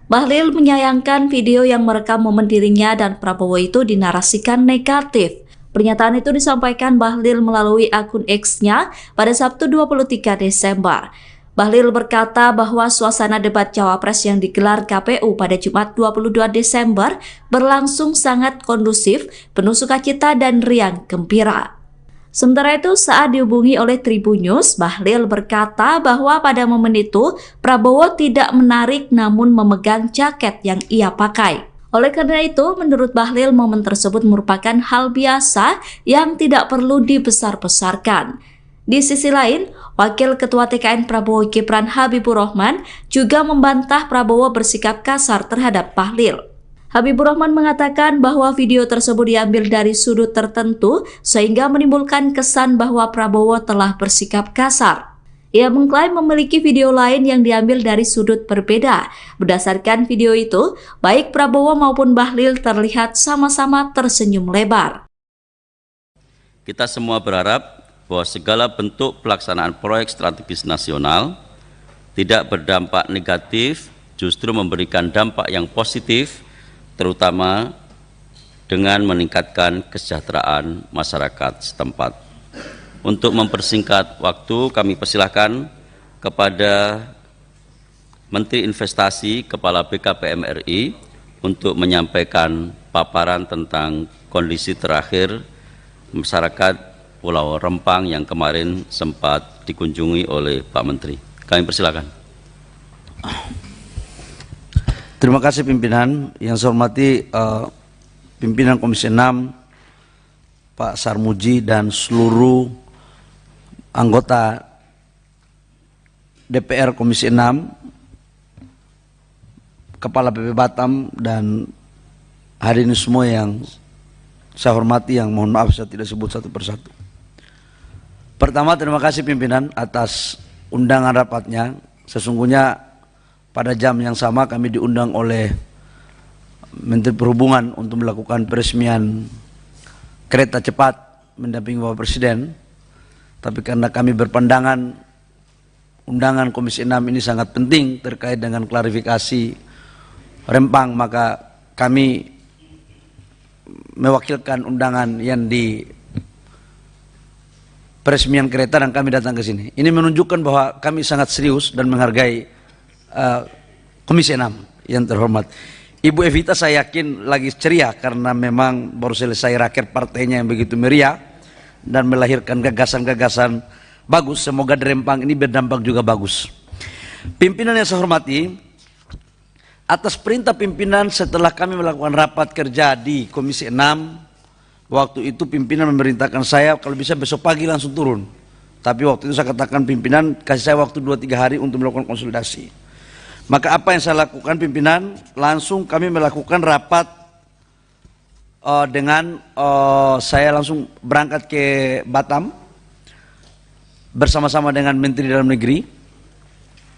Bahlil menyayangkan video yang merekam momen dirinya dan Prabowo itu dinarasikan negatif. Pernyataan itu disampaikan Bahlil melalui akun X-nya pada Sabtu 23 Desember. Bahlil berkata bahwa suasana debat Cawapres yang digelar KPU pada Jumat 22 Desember berlangsung sangat kondusif, penuh sukacita dan riang gembira. Sementara itu, saat dihubungi oleh Tribunnews, Bahlil berkata bahwa pada momen itu Prabowo tidak menarik namun memegang jaket yang ia pakai. Oleh karena itu, menurut Bahlil, momen tersebut merupakan hal biasa yang tidak perlu dibesar-besarkan. Di sisi lain, Wakil Ketua TKN Prabowo Gibran Habibur Rahman juga membantah Prabowo bersikap kasar terhadap Bahlil. Habibur Rahman mengatakan bahwa video tersebut diambil dari sudut tertentu sehingga menimbulkan kesan bahwa Prabowo telah bersikap kasar. Ia mengklaim memiliki video lain yang diambil dari sudut berbeda. Berdasarkan video itu, baik Prabowo maupun Bahlil terlihat sama-sama tersenyum lebar. Kita semua berharap bahwa segala bentuk pelaksanaan proyek strategis nasional tidak berdampak negatif, justru memberikan dampak yang positif, terutama dengan meningkatkan kesejahteraan masyarakat setempat. Untuk mempersingkat waktu, kami persilahkan kepada Menteri Investasi, Kepala BKPM RI, untuk menyampaikan paparan tentang kondisi terakhir masyarakat Pulau Rempang yang kemarin sempat dikunjungi oleh Pak Menteri. Kami persilakan. Terima kasih pimpinan. Yang saya hormati pimpinan Komisi 6, Pak Sarmuji dan seluruh anggota DPR Komisi 6, Kepala BP Batam dan hadirin semua yang saya hormati, yang mohon maaf saya tidak sebut satu persatu. Pertama, terima kasih pimpinan atas undangan rapatnya. Sesungguhnya pada jam yang sama kami diundang oleh Menteri Perhubungan untuk melakukan peresmian kereta cepat mendampingi Bapak Presiden. Tapi karena kami berpandangan undangan Komisi 6 ini sangat penting terkait dengan klarifikasi Rempang, maka kami mewakilkan undangan yang di peresmian kereta dan kami datang ke sini. Ini menunjukkan bahwa kami sangat serius dan menghargai Komisi 6 yang terhormat. Ibu Evita saya yakin lagi ceria karena memang baru selesai raker partainya yang begitu meriah dan melahirkan gagasan-gagasan bagus. Semoga di Rempang ini berdampak juga bagus. Pimpinan yang saya hormati, atas perintah pimpinan setelah kami melakukan rapat kerja di Komisi 6, waktu itu pimpinan memerintahkan saya kalau bisa besok pagi langsung turun. Tapi waktu itu saya katakan pimpinan kasih saya waktu 2-3 hari untuk melakukan konsolidasi. Maka apa yang saya lakukan pimpinan, langsung kami melakukan rapat saya langsung berangkat ke Batam bersama-sama dengan Menteri Dalam Negeri,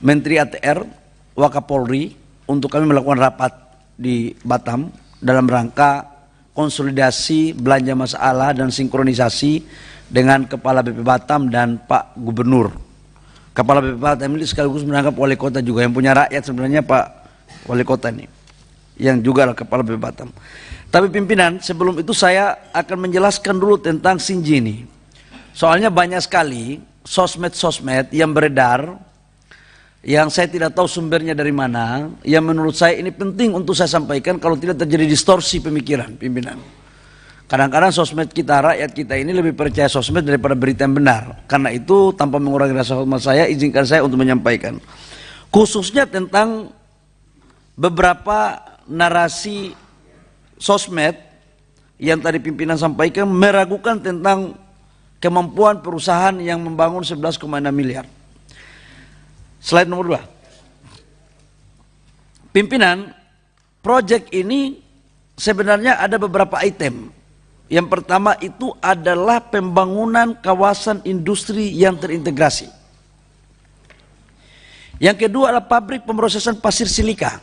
Menteri ATR, Wakapolri, untuk kami melakukan rapat di Batam dalam rangka konsolidasi belanja masalah dan sinkronisasi dengan Kepala BP Batam dan Pak Gubernur. Kepala BP Batam ini sekaligus menangkap wali kota juga, yang punya rakyat sebenarnya Pak Wali Kota ini, yang juga adalah Kepala BP Batam. Tapi pimpinan, sebelum itu saya akan menjelaskan dulu tentang Sinji ini. Soalnya banyak sekali sosmed-sosmed yang beredar, yang saya tidak tahu sumbernya dari mana, yang menurut saya ini penting untuk saya sampaikan kalau tidak terjadi distorsi pemikiran pimpinan. Kadang-kadang sosmed kita, rakyat kita ini lebih percaya sosmed daripada berita yang benar. Karena itu tanpa mengurangi rasa hormat saya, izinkan saya untuk menyampaikan. Khususnya tentang beberapa narasi sosmed yang tadi pimpinan sampaikan meragukan tentang kemampuan perusahaan yang membangun 11,6 miliar. Slide nomor 2. Pimpinan, proyek ini sebenarnya ada beberapa item. Yang pertama itu adalah pembangunan kawasan industri yang terintegrasi. Yang kedua adalah pabrik pemrosesan pasir silika.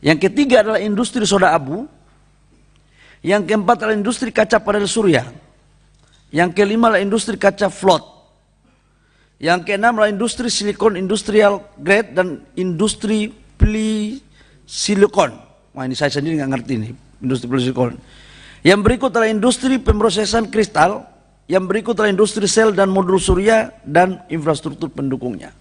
Yang ketiga adalah industri soda abu. Yang keempat adalah industri kaca panel surya. Yang kelima adalah industri kaca float. Yang keenam adalah industri silikon industrial grade dan industri silikon. Wah, ini saya sendiri nggak ngerti nih, industri silikon. Yang berikut adalah industri pemrosesan kristal. Yang berikut adalah industri sel dan modul surya dan infrastruktur pendukungnya.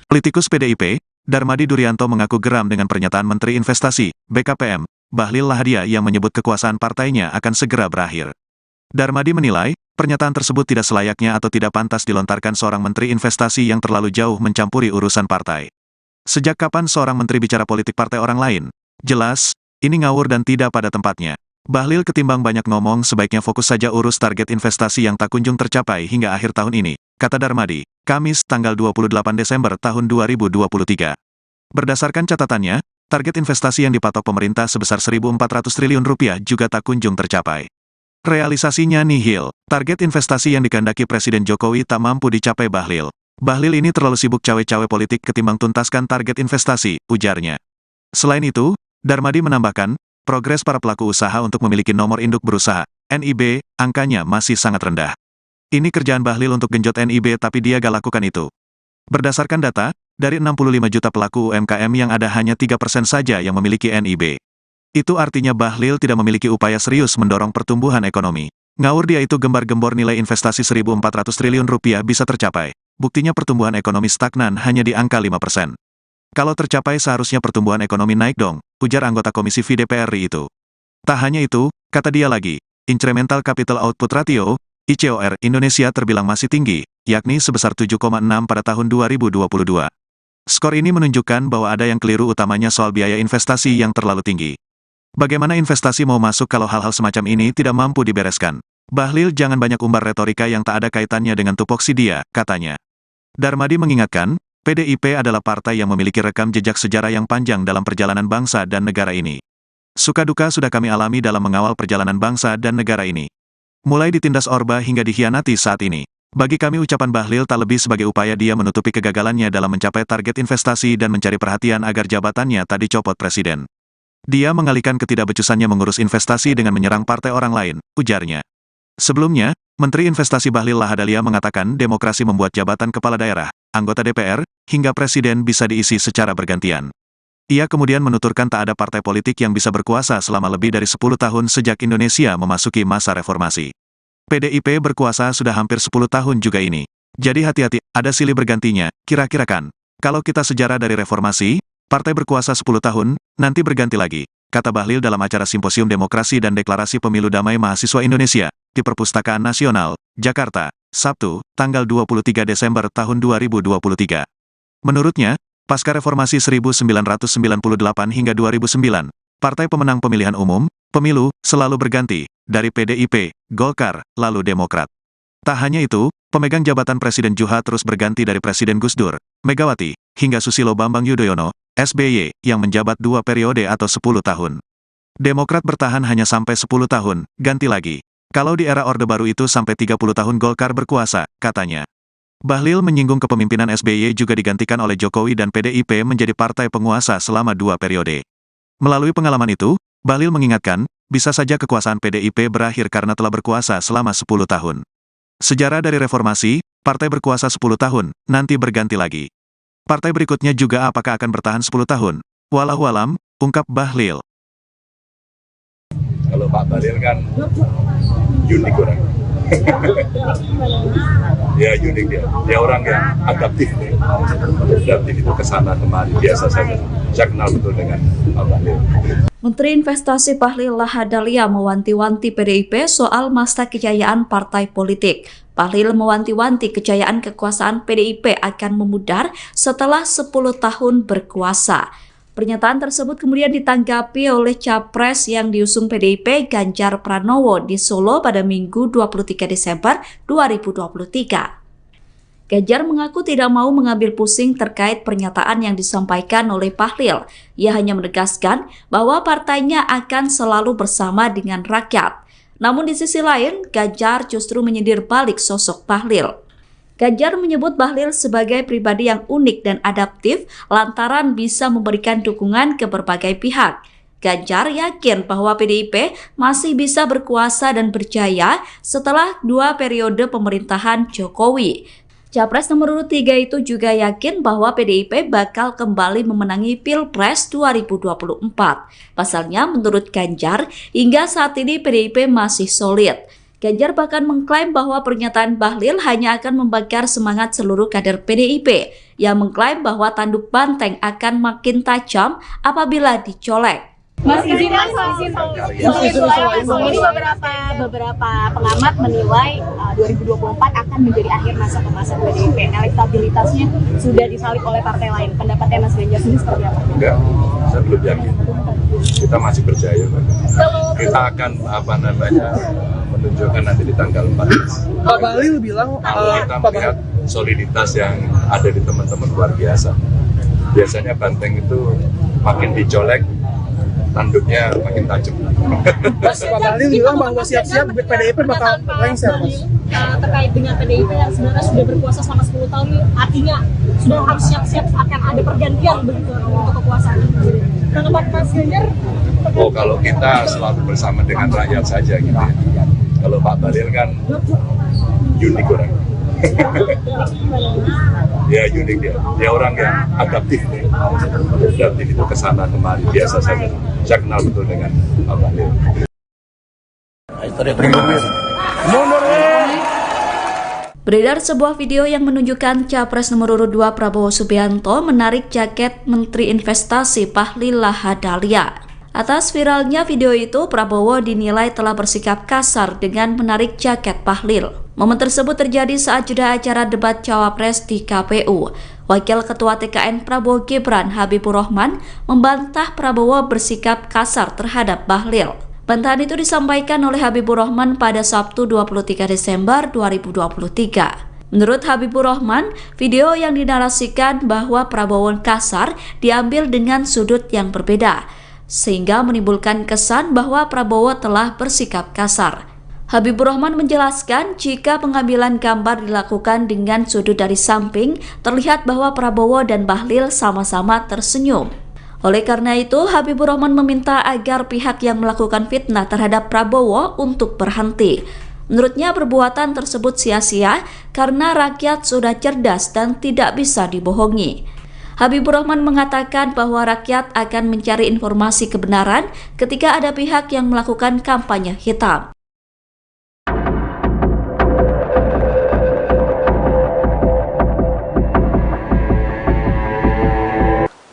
Politikus PDIP, Darmadi Durianto mengaku geram dengan pernyataan Menteri Investasi, BKPM, Bahlil Lahadalia yang menyebut kekuasaan partainya akan segera berakhir. Darmadi menilai, pernyataan tersebut tidak selayaknya atau tidak pantas dilontarkan seorang Menteri Investasi yang terlalu jauh mencampuri urusan partai. Sejak kapan seorang menteri bicara politik partai orang lain? Jelas, ini ngawur dan tidak pada tempatnya. Bahlil ketimbang banyak ngomong sebaiknya fokus saja urus target investasi yang tak kunjung tercapai hingga akhir tahun ini, kata Darmadi, Kamis tanggal 28 Desember tahun 2023. Berdasarkan catatannya, target investasi yang dipatok pemerintah sebesar Rp1.400 triliun juga tak kunjung tercapai. Realisasinya nihil, target investasi yang dikehendaki Presiden Jokowi tak mampu dicapai Bahlil. Bahlil ini terlalu sibuk cawe-cawe politik ketimbang tuntaskan target investasi, ujarnya. Selain itu, Darmadi menambahkan, progres para pelaku usaha untuk memiliki nomor induk berusaha, NIB, angkanya masih sangat rendah. Ini kerjaan Bahlil untuk genjot NIB tapi dia gak lakukan itu. Berdasarkan data, dari 65 juta pelaku UMKM yang ada hanya 3% saja yang memiliki NIB. Itu artinya Bahlil tidak memiliki upaya serius mendorong pertumbuhan ekonomi. Ngawur dia itu gembar-gembor nilai investasi Rp1.400 triliun bisa tercapai. Buktinya pertumbuhan ekonomi stagnan hanya di angka 5%. Kalau tercapai seharusnya pertumbuhan ekonomi naik dong, ujar anggota Komisi V DPR RI itu. Tak hanya itu, kata dia lagi, Incremental Capital Output Ratio, ICOR Indonesia terbilang masih tinggi, yakni sebesar 7,6 pada tahun 2022. Skor ini menunjukkan bahwa ada yang keliru utamanya soal biaya investasi yang terlalu tinggi. Bagaimana investasi mau masuk kalau hal-hal semacam ini tidak mampu dibereskan? Bahlil jangan banyak umbar retorika yang tak ada kaitannya dengan tupoksi dia, katanya. Darmadi mengingatkan, PDIP adalah partai yang memiliki rekam jejak sejarah yang panjang dalam perjalanan bangsa dan negara ini. Suka duka sudah kami alami dalam mengawal perjalanan bangsa dan negara ini. Mulai ditindas Orba hingga dikhianati saat ini. Bagi kami ucapan Bahlil tak lebih sebagai upaya dia menutupi kegagalannya dalam mencapai target investasi dan mencari perhatian agar jabatannya tak dicopot presiden. Dia mengalihkan ketidakbecusannya mengurus investasi dengan menyerang partai orang lain, ujarnya. Sebelumnya, Menteri Investasi Bahlil Lahadalia mengatakan demokrasi membuat jabatan kepala daerah, anggota DPR, hingga presiden bisa diisi secara bergantian. Ia kemudian menuturkan tak ada partai politik yang bisa berkuasa selama lebih dari 10 tahun sejak Indonesia memasuki masa reformasi. PDIP berkuasa sudah hampir 10 tahun juga ini. Jadi hati-hati, ada silih bergantinya, kira-kira kan. Kalau kita sejarah dari reformasi, partai berkuasa 10 tahun, nanti berganti lagi, kata Bahlil dalam acara Simposium Demokrasi dan Deklarasi Pemilu Damai Mahasiswa Indonesia, di Perpustakaan Nasional, Jakarta, Sabtu, tanggal 23 Desember tahun 2023. Menurutnya, pasca reformasi 1998 hingga 2009, partai pemenang pemilihan umum, pemilu, selalu berganti, dari PDIP, Golkar, lalu Demokrat. Tak hanya itu, pemegang jabatan Presiden juga terus berganti dari Presiden Gus Dur, Megawati, hingga Susilo Bambang Yudhoyono, SBY, yang menjabat 2 periode atau 10 tahun. Demokrat bertahan hanya sampai 10 tahun, ganti lagi. Kalau di era Orde Baru itu sampai 30 tahun Golkar berkuasa, katanya. Bahlil menyinggung kepemimpinan SBY juga digantikan oleh Jokowi dan PDIP menjadi partai penguasa selama 2 periode. Melalui pengalaman itu, Bahlil mengingatkan, bisa saja kekuasaan PDIP berakhir karena telah berkuasa selama 10 tahun. Sejarah dari reformasi, partai berkuasa 10 tahun, nanti berganti lagi. Partai berikutnya juga apakah akan bertahan 10 tahun? Wallahualam, ungkap Bahlil. Kalau Pak Bahlil kan unik orang. Ya unik dia orang yang adaptif. Adaptif itu kesana kemari biasa saja. Saya kenal betul dengan Pak Bahlil. Menteri Investasi Bahlil Lahadalia mewanti-wanti PDIP soal masa kejayaan partai politik. Bahlil mewanti-wanti kejayaan kekuasaan PDIP akan memudar setelah 10 tahun berkuasa. Pernyataan tersebut kemudian ditanggapi oleh Capres yang diusung PDIP Ganjar Pranowo di Solo pada Minggu 23 Desember 2023. Ganjar mengaku tidak mau mengambil pusing terkait pernyataan yang disampaikan oleh Bahlil. Ia hanya menegaskan bahwa partainya akan selalu bersama dengan rakyat. Namun di sisi lain, Ganjar justru menyindir balik sosok Bahlil. Ganjar menyebut Bahlil sebagai pribadi yang unik dan adaptif lantaran bisa memberikan dukungan ke berbagai pihak. Ganjar yakin bahwa PDIP masih bisa berkuasa dan berjaya setelah 2 periode pemerintahan Jokowi. Capres nomor urut 3 itu juga yakin bahwa PDIP bakal kembali memenangi Pilpres 2024. Pasalnya menurut Ganjar, hingga saat ini PDIP masih solid. Ganjar bahkan mengklaim bahwa pernyataan Bahlil hanya akan membakar semangat seluruh kader PDIP yang mengklaim bahwa tanduk banteng akan makin tajam apabila dicolek. Mas izin ini beberapa pengamat menilai 2024 akan menjadi akhir masa kemasan PDIP. Elektabilitasnya sudah disalib oleh partai lain. Pendapatnya Mas Ganjar sendiri seperti apa? Enggak, saya belum yakin. Kita masih percaya, kita akan menunjukkan nanti di tanggal 14. Pak Bahlil bilang kalau kita melihat soliditas yang ada di teman-teman luar biasa. Biasanya banteng itu makin dicolek, tanduknya makin tajam. Mas, Pak Bahlil bilang bahwa siap-siap PDIP bakal lengser, Mas. Terkait dengan PDIP yang sebenarnya sudah berkuasa selama 10 tahun, artinya sudah harus siap-siap akan ada pergantian begitu untuk kekuasaan. Pendapat Mas Ganjar? Oh, kalau kita selalu bersama dengan rakyat saja gitu. Kalau Pak Bahlil kan unik orang. Ya unik dia orang yang adaptif. Adaptif itu kesana kemari biasa saja. Saya kenal betul dengan Pak Bahlil. Beredar sebuah video yang menunjukkan Capres nomor urut 2 Prabowo Subianto menarik jaket Menteri Investasi Bahlil Lahadalia. Atas viralnya video itu, Prabowo dinilai telah bersikap kasar dengan menarik jaket Bahlil. Momen tersebut terjadi saat jeda acara debat Cawapres di KPU. Wakil Ketua TKN Prabowo Gibran Habibur Rahman membantah Prabowo bersikap kasar terhadap Bahlil. Bantahan itu disampaikan oleh Habibur Rahman pada Sabtu 23 Desember 2023. Menurut Habibur Rahman, video yang dinarasikan bahwa Prabowo kasar diambil dengan sudut yang berbeda, sehingga menimbulkan kesan bahwa Prabowo telah bersikap kasar. Habibur Rahman menjelaskan jika pengambilan gambar dilakukan dengan sudut dari samping, terlihat bahwa Prabowo dan Bahlil sama-sama tersenyum. Oleh karena itu, Habibur Rahman meminta agar pihak yang melakukan fitnah terhadap Prabowo untuk berhenti. Menurutnya perbuatan tersebut sia-sia karena rakyat sudah cerdas dan tidak bisa dibohongi. Habibur Rahman mengatakan bahwa rakyat akan mencari informasi kebenaran ketika ada pihak yang melakukan kampanye hitam.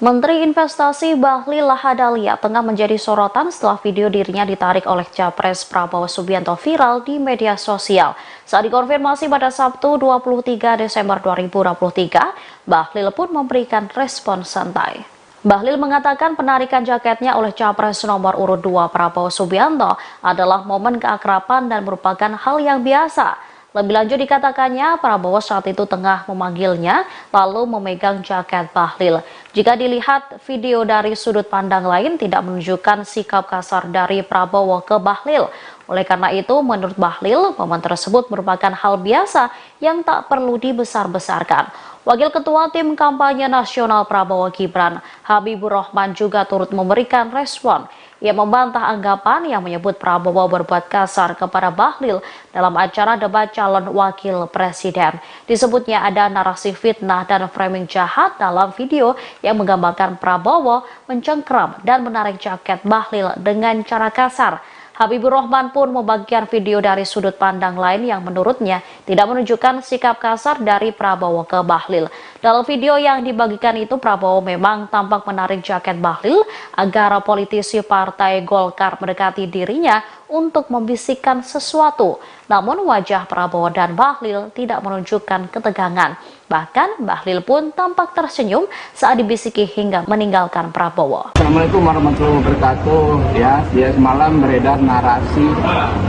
Menteri Investasi Bahlil Lahadalia tengah menjadi sorotan setelah video dirinya ditarik oleh Capres Prabowo Subianto viral di media sosial. Saat dikonfirmasi pada Sabtu 23 Desember 2023, Bahlil pun memberikan respon santai. Bahlil mengatakan penarikan jaketnya oleh Capres nomor urut 2 Prabowo Subianto adalah momen keakraban dan merupakan hal yang biasa. Lebih lanjut dikatakannya, Prabowo saat itu tengah memanggilnya, lalu memegang jaket Bahlil. Jika dilihat video dari sudut pandang lain tidak menunjukkan sikap kasar dari Prabowo ke Bahlil. Oleh karena itu, menurut Bahlil, momen tersebut merupakan hal biasa yang tak perlu dibesar-besarkan. Wakil Ketua Tim Kampanye Nasional Prabowo Gibran, Habibur Rahman juga turut memberikan respon. Ia membantah anggapan yang menyebut Prabowo berbuat kasar kepada Bahlil dalam acara debat calon wakil presiden. Disebutnya ada narasi fitnah dan framing jahat dalam video yang menggambarkan Prabowo mencengkram dan menarik jaket Bahlil dengan cara kasar. Habibur Rahman pun membagikan video dari sudut pandang lain yang menurutnya tidak menunjukkan sikap kasar dari Prabowo ke Bahlil. Dalam video yang dibagikan itu, Prabowo memang tampak menarik jaket Bahlil agar politisi Partai Golkar mendekati dirinya untuk membisikkan sesuatu. Namun wajah Prabowo dan Bahlil tidak menunjukkan ketegangan. Bahkan Bahlil pun tampak tersenyum saat dibisiki hingga meninggalkan Prabowo. Assalamualaikum warahmatullahi wabarakatuh. Ya semalam beredar narasi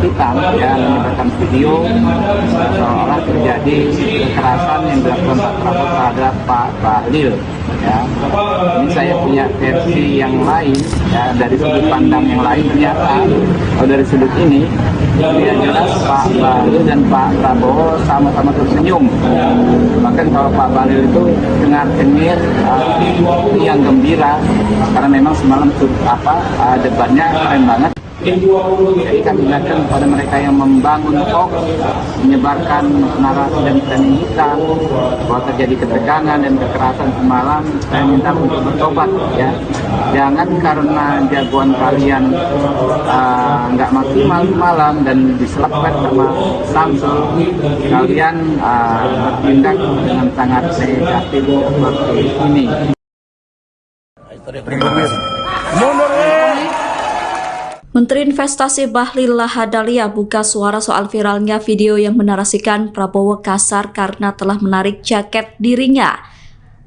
hitam yang menyebarkan video seolah terjadi kekerasan yang dilakukan Pak Prabowo terhadap Pak Bahlil. Ya, ini saya punya versi yang lain ya dari sudut pandang yang lain. Ternyata kalau dari sudut ini dia jelas Pak Bahlil dan Pak Prabowo sama-sama tersenyum. Bahkan kalau Pak Bahlil itu dengar-dengar yang gembira karena memang semalam debatnya keren banget. Jadi kami ingatkan kepada mereka yang membangun hoax, menyebarkan narasi dan framing hitam bahwa terjadi ketegangan dan kekerasan semalam. Saya minta untuk bertobat ya. Jangan karena jagoan kalian nggak maksimal malam dan diselapkan sama Samsul, kalian bertindak dengan sangat negatif seperti ini. Menteri Investasi Bahlil Lahadalia buka suara soal viralnya video yang menarasikan Prabowo kasar karena telah menarik jaket dirinya.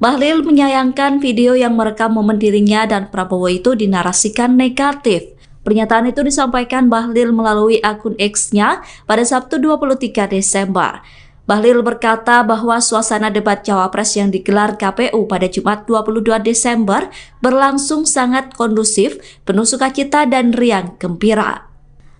Bahlil menyayangkan video yang merekam momen dirinya dan Prabowo itu dinarasikan negatif. Pernyataan itu disampaikan Bahlil melalui akun X-nya pada Sabtu 23 Desember. Bahlil berkata bahwa suasana debat Cawapres yang digelar KPU pada Jumat 22 Desember berlangsung sangat kondusif, penuh sukacita dan riang gembira.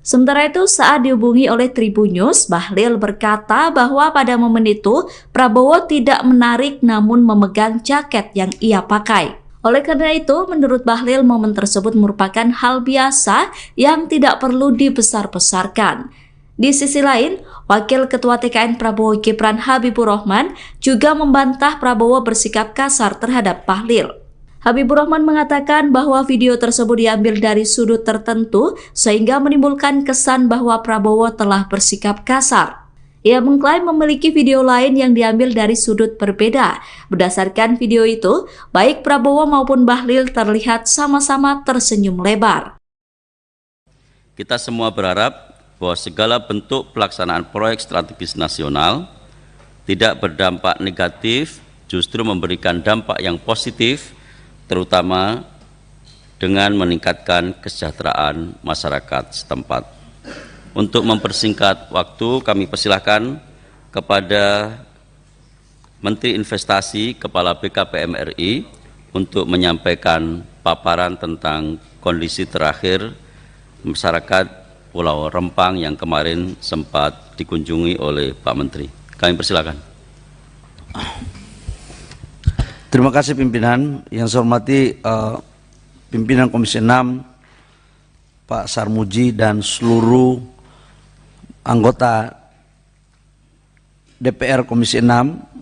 Sementara itu, saat dihubungi oleh Tribunnews, Bahlil berkata bahwa pada momen itu Prabowo tidak menarik namun memegang jaket yang ia pakai. Oleh karena itu, menurut Bahlil, momen tersebut merupakan hal biasa yang tidak perlu dibesar-besarkan. Di sisi lain, Wakil Ketua TKN Prabowo Gibran Habibur Rahman juga membantah Prabowo bersikap kasar terhadap Bahlil. Habibur Rahman mengatakan bahwa video tersebut diambil dari sudut tertentu sehingga menimbulkan kesan bahwa Prabowo telah bersikap kasar. Ia mengklaim memiliki video lain yang diambil dari sudut berbeda. Berdasarkan video itu, baik Prabowo maupun Bahlil terlihat sama-sama tersenyum lebar. Kita semua berharap bahwa segala bentuk pelaksanaan proyek strategis nasional tidak berdampak negatif, justru memberikan dampak yang positif, terutama dengan meningkatkan kesejahteraan masyarakat setempat. Untuk mempersingkat waktu, kami persilahkan kepada Menteri Investasi Kepala BKPM RI untuk menyampaikan paparan tentang kondisi terakhir masyarakat Pulau Rempang yang kemarin sempat dikunjungi oleh Pak Menteri. Kami persilakan. Terima kasih pimpinan. Yang saya hormati pimpinan Komisi 6, Pak Sarmuji dan seluruh anggota DPR Komisi 6,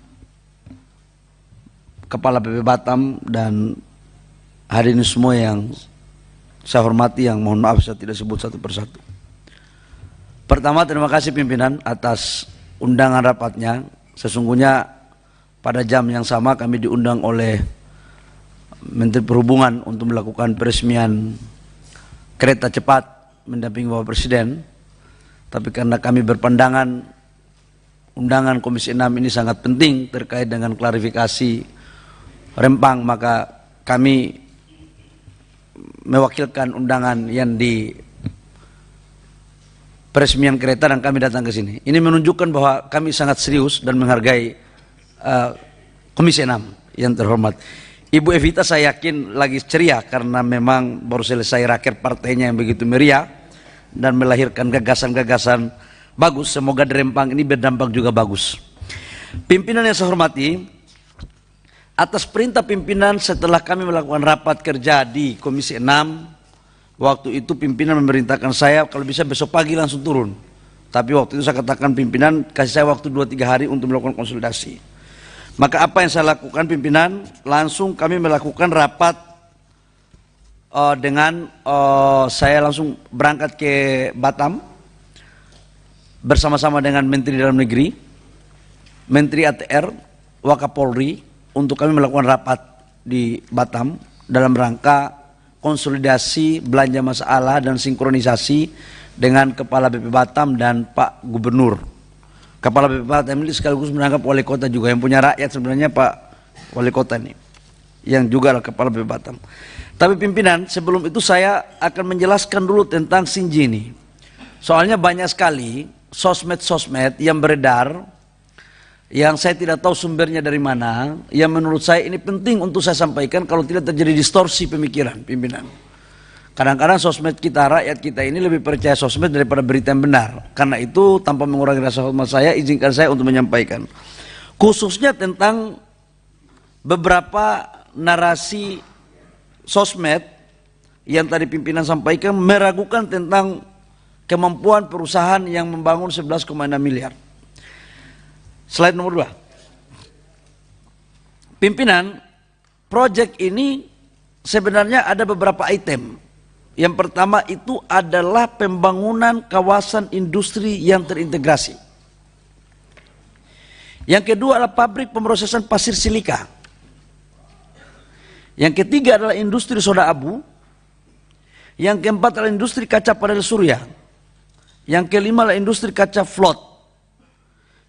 Kepala BP Batam dan hadirin semua yang saya hormati, yang mohon maaf saya tidak sebut satu persatu. Pertama, terima kasih pimpinan atas undangan rapatnya. Sesungguhnya pada jam yang sama kami diundang oleh Menteri Perhubungan untuk melakukan peresmian kereta cepat mendampingi Bapak Presiden. Tapi karena kami berpandangan undangan Komisi 6 ini sangat penting terkait dengan klarifikasi Rempang, maka kami mewakilkan undangan yang di peresmian kereta dan kami datang ke sini. Ini menunjukkan bahwa kami sangat serius dan menghargai Komisi 6 yang terhormat. Ibu Evita saya yakin lagi ceria karena memang baru selesai raker partainya yang begitu meriah dan melahirkan gagasan-gagasan bagus. Semoga di Rempang ini berdampak juga bagus. Pimpinan yang saya hormati, atas perintah pimpinan setelah kami melakukan rapat kerja di Komisi 6, waktu itu pimpinan memerintahkan saya kalau bisa besok pagi langsung turun. Tapi waktu itu saya katakan pimpinan kasih saya waktu 2-3 hari untuk melakukan konsultasi. Maka apa yang saya lakukan pimpinan, langsung kami melakukan rapat saya langsung berangkat ke Batam bersama-sama dengan Menteri Dalam Negeri, Menteri ATR, Wakapolri, untuk kami melakukan rapat di Batam dalam rangka konsolidasi belanja masalah dan sinkronisasi dengan Kepala BP Batam dan Pak Gubernur. Kepala BP Batam ini sekaligus menangkap wali kota juga, yang punya rakyat sebenarnya Pak Wali Kota ini, yang juga adalah Kepala BP Batam. Tapi pimpinan, sebelum itu saya akan menjelaskan dulu tentang Sinji ini. Soalnya banyak sekali sosmed-sosmed yang beredar, yang saya tidak tahu sumbernya dari mana, yang menurut saya ini penting untuk saya sampaikan kalau tidak terjadi distorsi pemikiran pimpinan. Kadang-kadang sosmed kita, rakyat kita ini lebih percaya sosmed daripada berita yang benar. Karena itu tanpa mengurangi rasa hormat saya, izinkan saya untuk menyampaikan. Khususnya tentang beberapa narasi sosmed yang tadi pimpinan sampaikan meragukan tentang kemampuan perusahaan yang membangun 11,6 miliar. Slide nomor 2. Pimpinan, proyek ini sebenarnya ada beberapa item. Yang pertama itu adalah pembangunan kawasan industri yang terintegrasi. Yang kedua adalah pabrik pemrosesan pasir silika. Yang ketiga adalah industri soda abu. Yang keempat adalah industri kaca panel surya. Yang kelima adalah industri kaca float.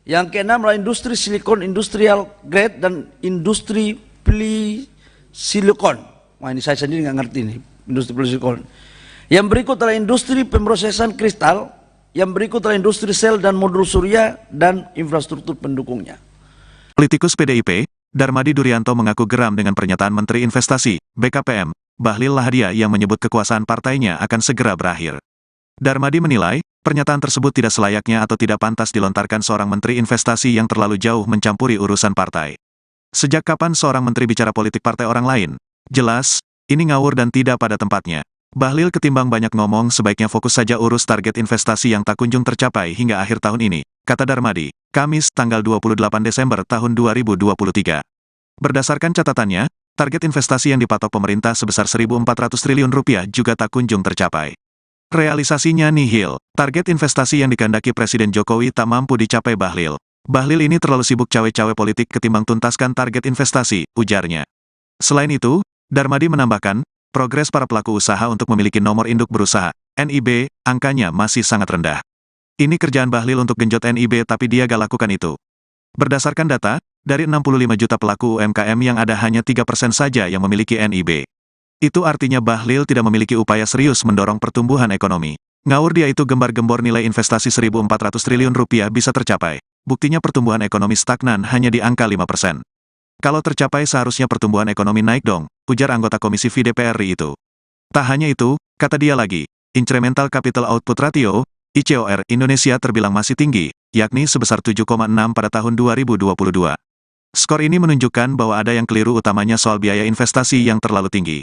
Yang keenam adalah industri silikon industrial grade dan industri silikon. Wah, ini saya sendiri nggak ngerti nih, industri silikon. Yang berikut adalah industri pemrosesan kristal. Yang berikut adalah industri sel dan modul surya dan infrastruktur pendukungnya. Politikus PDIP, Darmadi Durianto mengaku geram dengan pernyataan Menteri Investasi, BKPM, Bahlil Lahadalia yang menyebut kekuasaan partainya akan segera berakhir. Darmadi menilai, pernyataan tersebut tidak selayaknya atau tidak pantas dilontarkan seorang Menteri Investasi yang terlalu jauh mencampuri urusan partai. Sejak kapan seorang menteri bicara politik partai orang lain? Jelas, ini ngawur dan tidak pada tempatnya. Bahlil ketimbang banyak ngomong sebaiknya fokus saja urus target investasi yang tak kunjung tercapai hingga akhir tahun ini, kata Darmadi, Kamis tanggal 28 Desember tahun 2023. Berdasarkan catatannya, target investasi yang dipatok pemerintah sebesar Rp1.400 triliun juga tak kunjung tercapai. Realisasinya nihil. Target investasi yang dikehendaki Presiden Jokowi tak mampu dicapai Bahlil. Bahlil ini terlalu sibuk cawe-cawe politik ketimbang tuntaskan target investasi, ujarnya. Selain itu, Darmadi menambahkan, progres para pelaku usaha untuk memiliki nomor induk berusaha, NIB, angkanya masih sangat rendah. Ini kerjaan Bahlil untuk genjot NIB tapi dia gak lakukan itu. Berdasarkan data, dari 65 juta pelaku UMKM yang ada hanya 3% saja yang memiliki NIB. Itu artinya Bahlil tidak memiliki upaya serius mendorong pertumbuhan ekonomi. Ngawur dia itu gembar-gembor nilai investasi Rp1.400 triliun bisa tercapai. buktinya pertumbuhan ekonomi stagnan hanya di angka 5%. Kalau tercapai seharusnya pertumbuhan ekonomi naik dong, ujar anggota Komisi V DPR RI itu. Tak hanya itu, kata dia lagi, Incremental Capital Output Ratio, ICOR, Indonesia terbilang masih tinggi, yakni sebesar 7,6 pada tahun 2022. Skor ini menunjukkan bahwa ada yang keliru utamanya soal biaya investasi yang terlalu tinggi.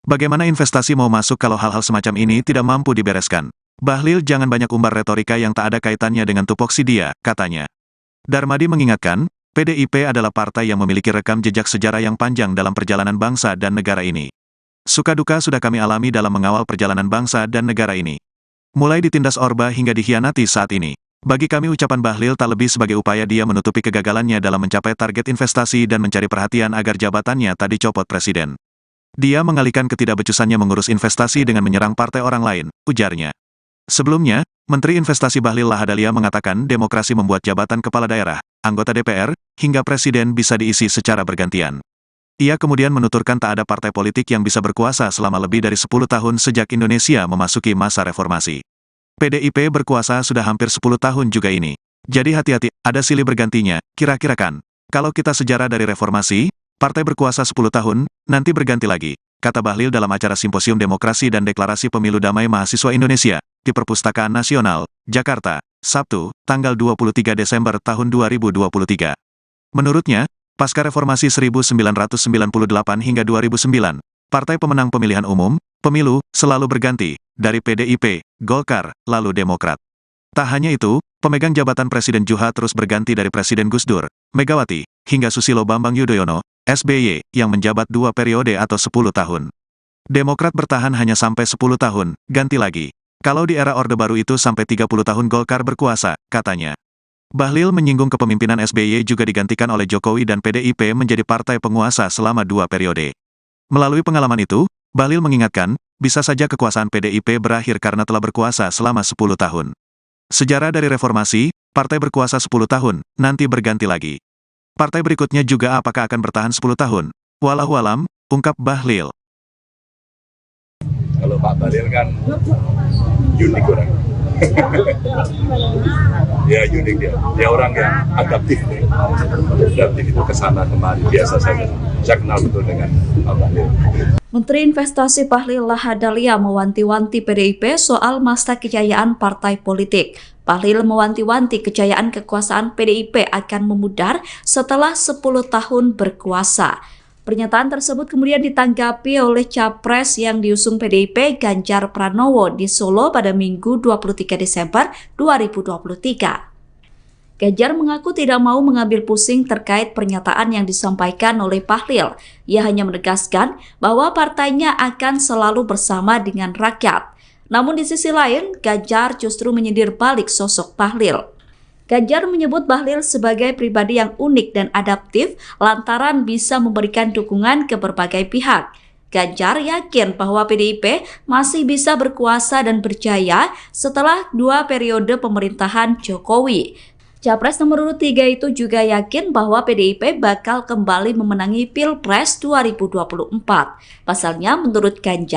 Bagaimana investasi mau masuk kalau hal-hal semacam ini tidak mampu dibereskan? Bahlil jangan banyak umbar retorika yang tak ada kaitannya dengan tupoksi dia, katanya. Darmadi mengingatkan, PDIP adalah partai yang memiliki rekam jejak sejarah yang panjang dalam perjalanan bangsa dan negara ini. Suka duka sudah kami alami dalam mengawal perjalanan bangsa dan negara ini. Mulai ditindas Orba hingga dikhianati saat ini. Bagi kami ucapan Bahlil tak lebih sebagai upaya dia menutupi kegagalannya dalam mencapai target investasi dan mencari perhatian agar jabatannya tak dicopot presiden. Dia mengalihkan ketidakbecusannya mengurus investasi dengan menyerang partai orang lain, ujarnya. Sebelumnya, Menteri Investasi Bahlil Lahadalia mengatakan demokrasi membuat jabatan kepala daerah, anggota DPR, hingga presiden bisa diisi secara bergantian. Ia kemudian menuturkan tak ada partai politik yang bisa berkuasa selama lebih dari 10 tahun sejak Indonesia memasuki masa reformasi. PDIP berkuasa sudah hampir 10 tahun juga ini. Jadi hati-hati, ada silih bergantinya, kira-kira kan. Kalau kita sejarah dari reformasi, partai berkuasa 10 tahun, nanti berganti lagi, kata Bahlil dalam acara Simposium Demokrasi dan Deklarasi Pemilu Damai Mahasiswa Indonesia, di Perpustakaan Nasional, Jakarta, Sabtu, tanggal 23 Desember tahun 2023. Menurutnya, pasca reformasi 1998 hingga 2009, partai pemenang pemilihan umum, pemilu, selalu berganti, dari PDIP, Golkar, lalu Demokrat. Tak hanya itu, pemegang jabatan Presiden juga terus berganti dari Presiden Gus Dur, Megawati, hingga Susilo Bambang Yudhoyono, SBY, yang menjabat 2 periode atau 10 tahun. Demokrat bertahan hanya sampai 10 tahun, ganti lagi. Kalau di era Orde Baru itu sampai 30 tahun Golkar berkuasa, katanya. Bahlil menyinggung kepemimpinan SBY juga digantikan oleh Jokowi dan PDIP menjadi partai penguasa selama 2 periode. Melalui pengalaman itu, Bahlil mengingatkan, bisa saja kekuasaan PDIP berakhir karena telah berkuasa selama 10 tahun. Sejarah dari reformasi, partai berkuasa 10 tahun, nanti berganti lagi. Partai berikutnya juga apakah akan bertahan 10 tahun? Wallahualam, ungkap Bahlil. Kalau Pak Bahlil kan unik orang. Ya unik dia. Dia orang yang adaptif. Adaptif itu kesana kemari biasa saja. Saya kenal betul dengan Pak Bahlil. Menteri Investasi Bahlil Lahadalia mewanti-wanti PDIP soal masa kejayaan partai politik. Bahlil mewanti-wanti kejayaan kekuasaan PDIP akan memudar setelah 10 tahun berkuasa. Pernyataan tersebut kemudian ditanggapi oleh Capres yang diusung PDIP Ganjar Pranowo di Solo pada Minggu 23 Desember 2023. Ganjar mengaku tidak mau mengambil pusing terkait pernyataan yang disampaikan oleh Bahlil. Ia hanya menegaskan bahwa partainya akan selalu bersama dengan rakyat. Namun di sisi lain, Ganjar justru menyindir balik sosok Bahlil. Ganjar menyebut Bahlil sebagai pribadi yang unik dan adaptif lantaran bisa memberikan dukungan ke berbagai pihak. Ganjar yakin bahwa PDIP masih bisa berkuasa dan berjaya setelah 2 periode pemerintahan Jokowi. Capres nomor urut 3 itu juga yakin bahwa PDIP bakal kembali memenangi Pilpres 2024. Pasalnya menurut Ganjar,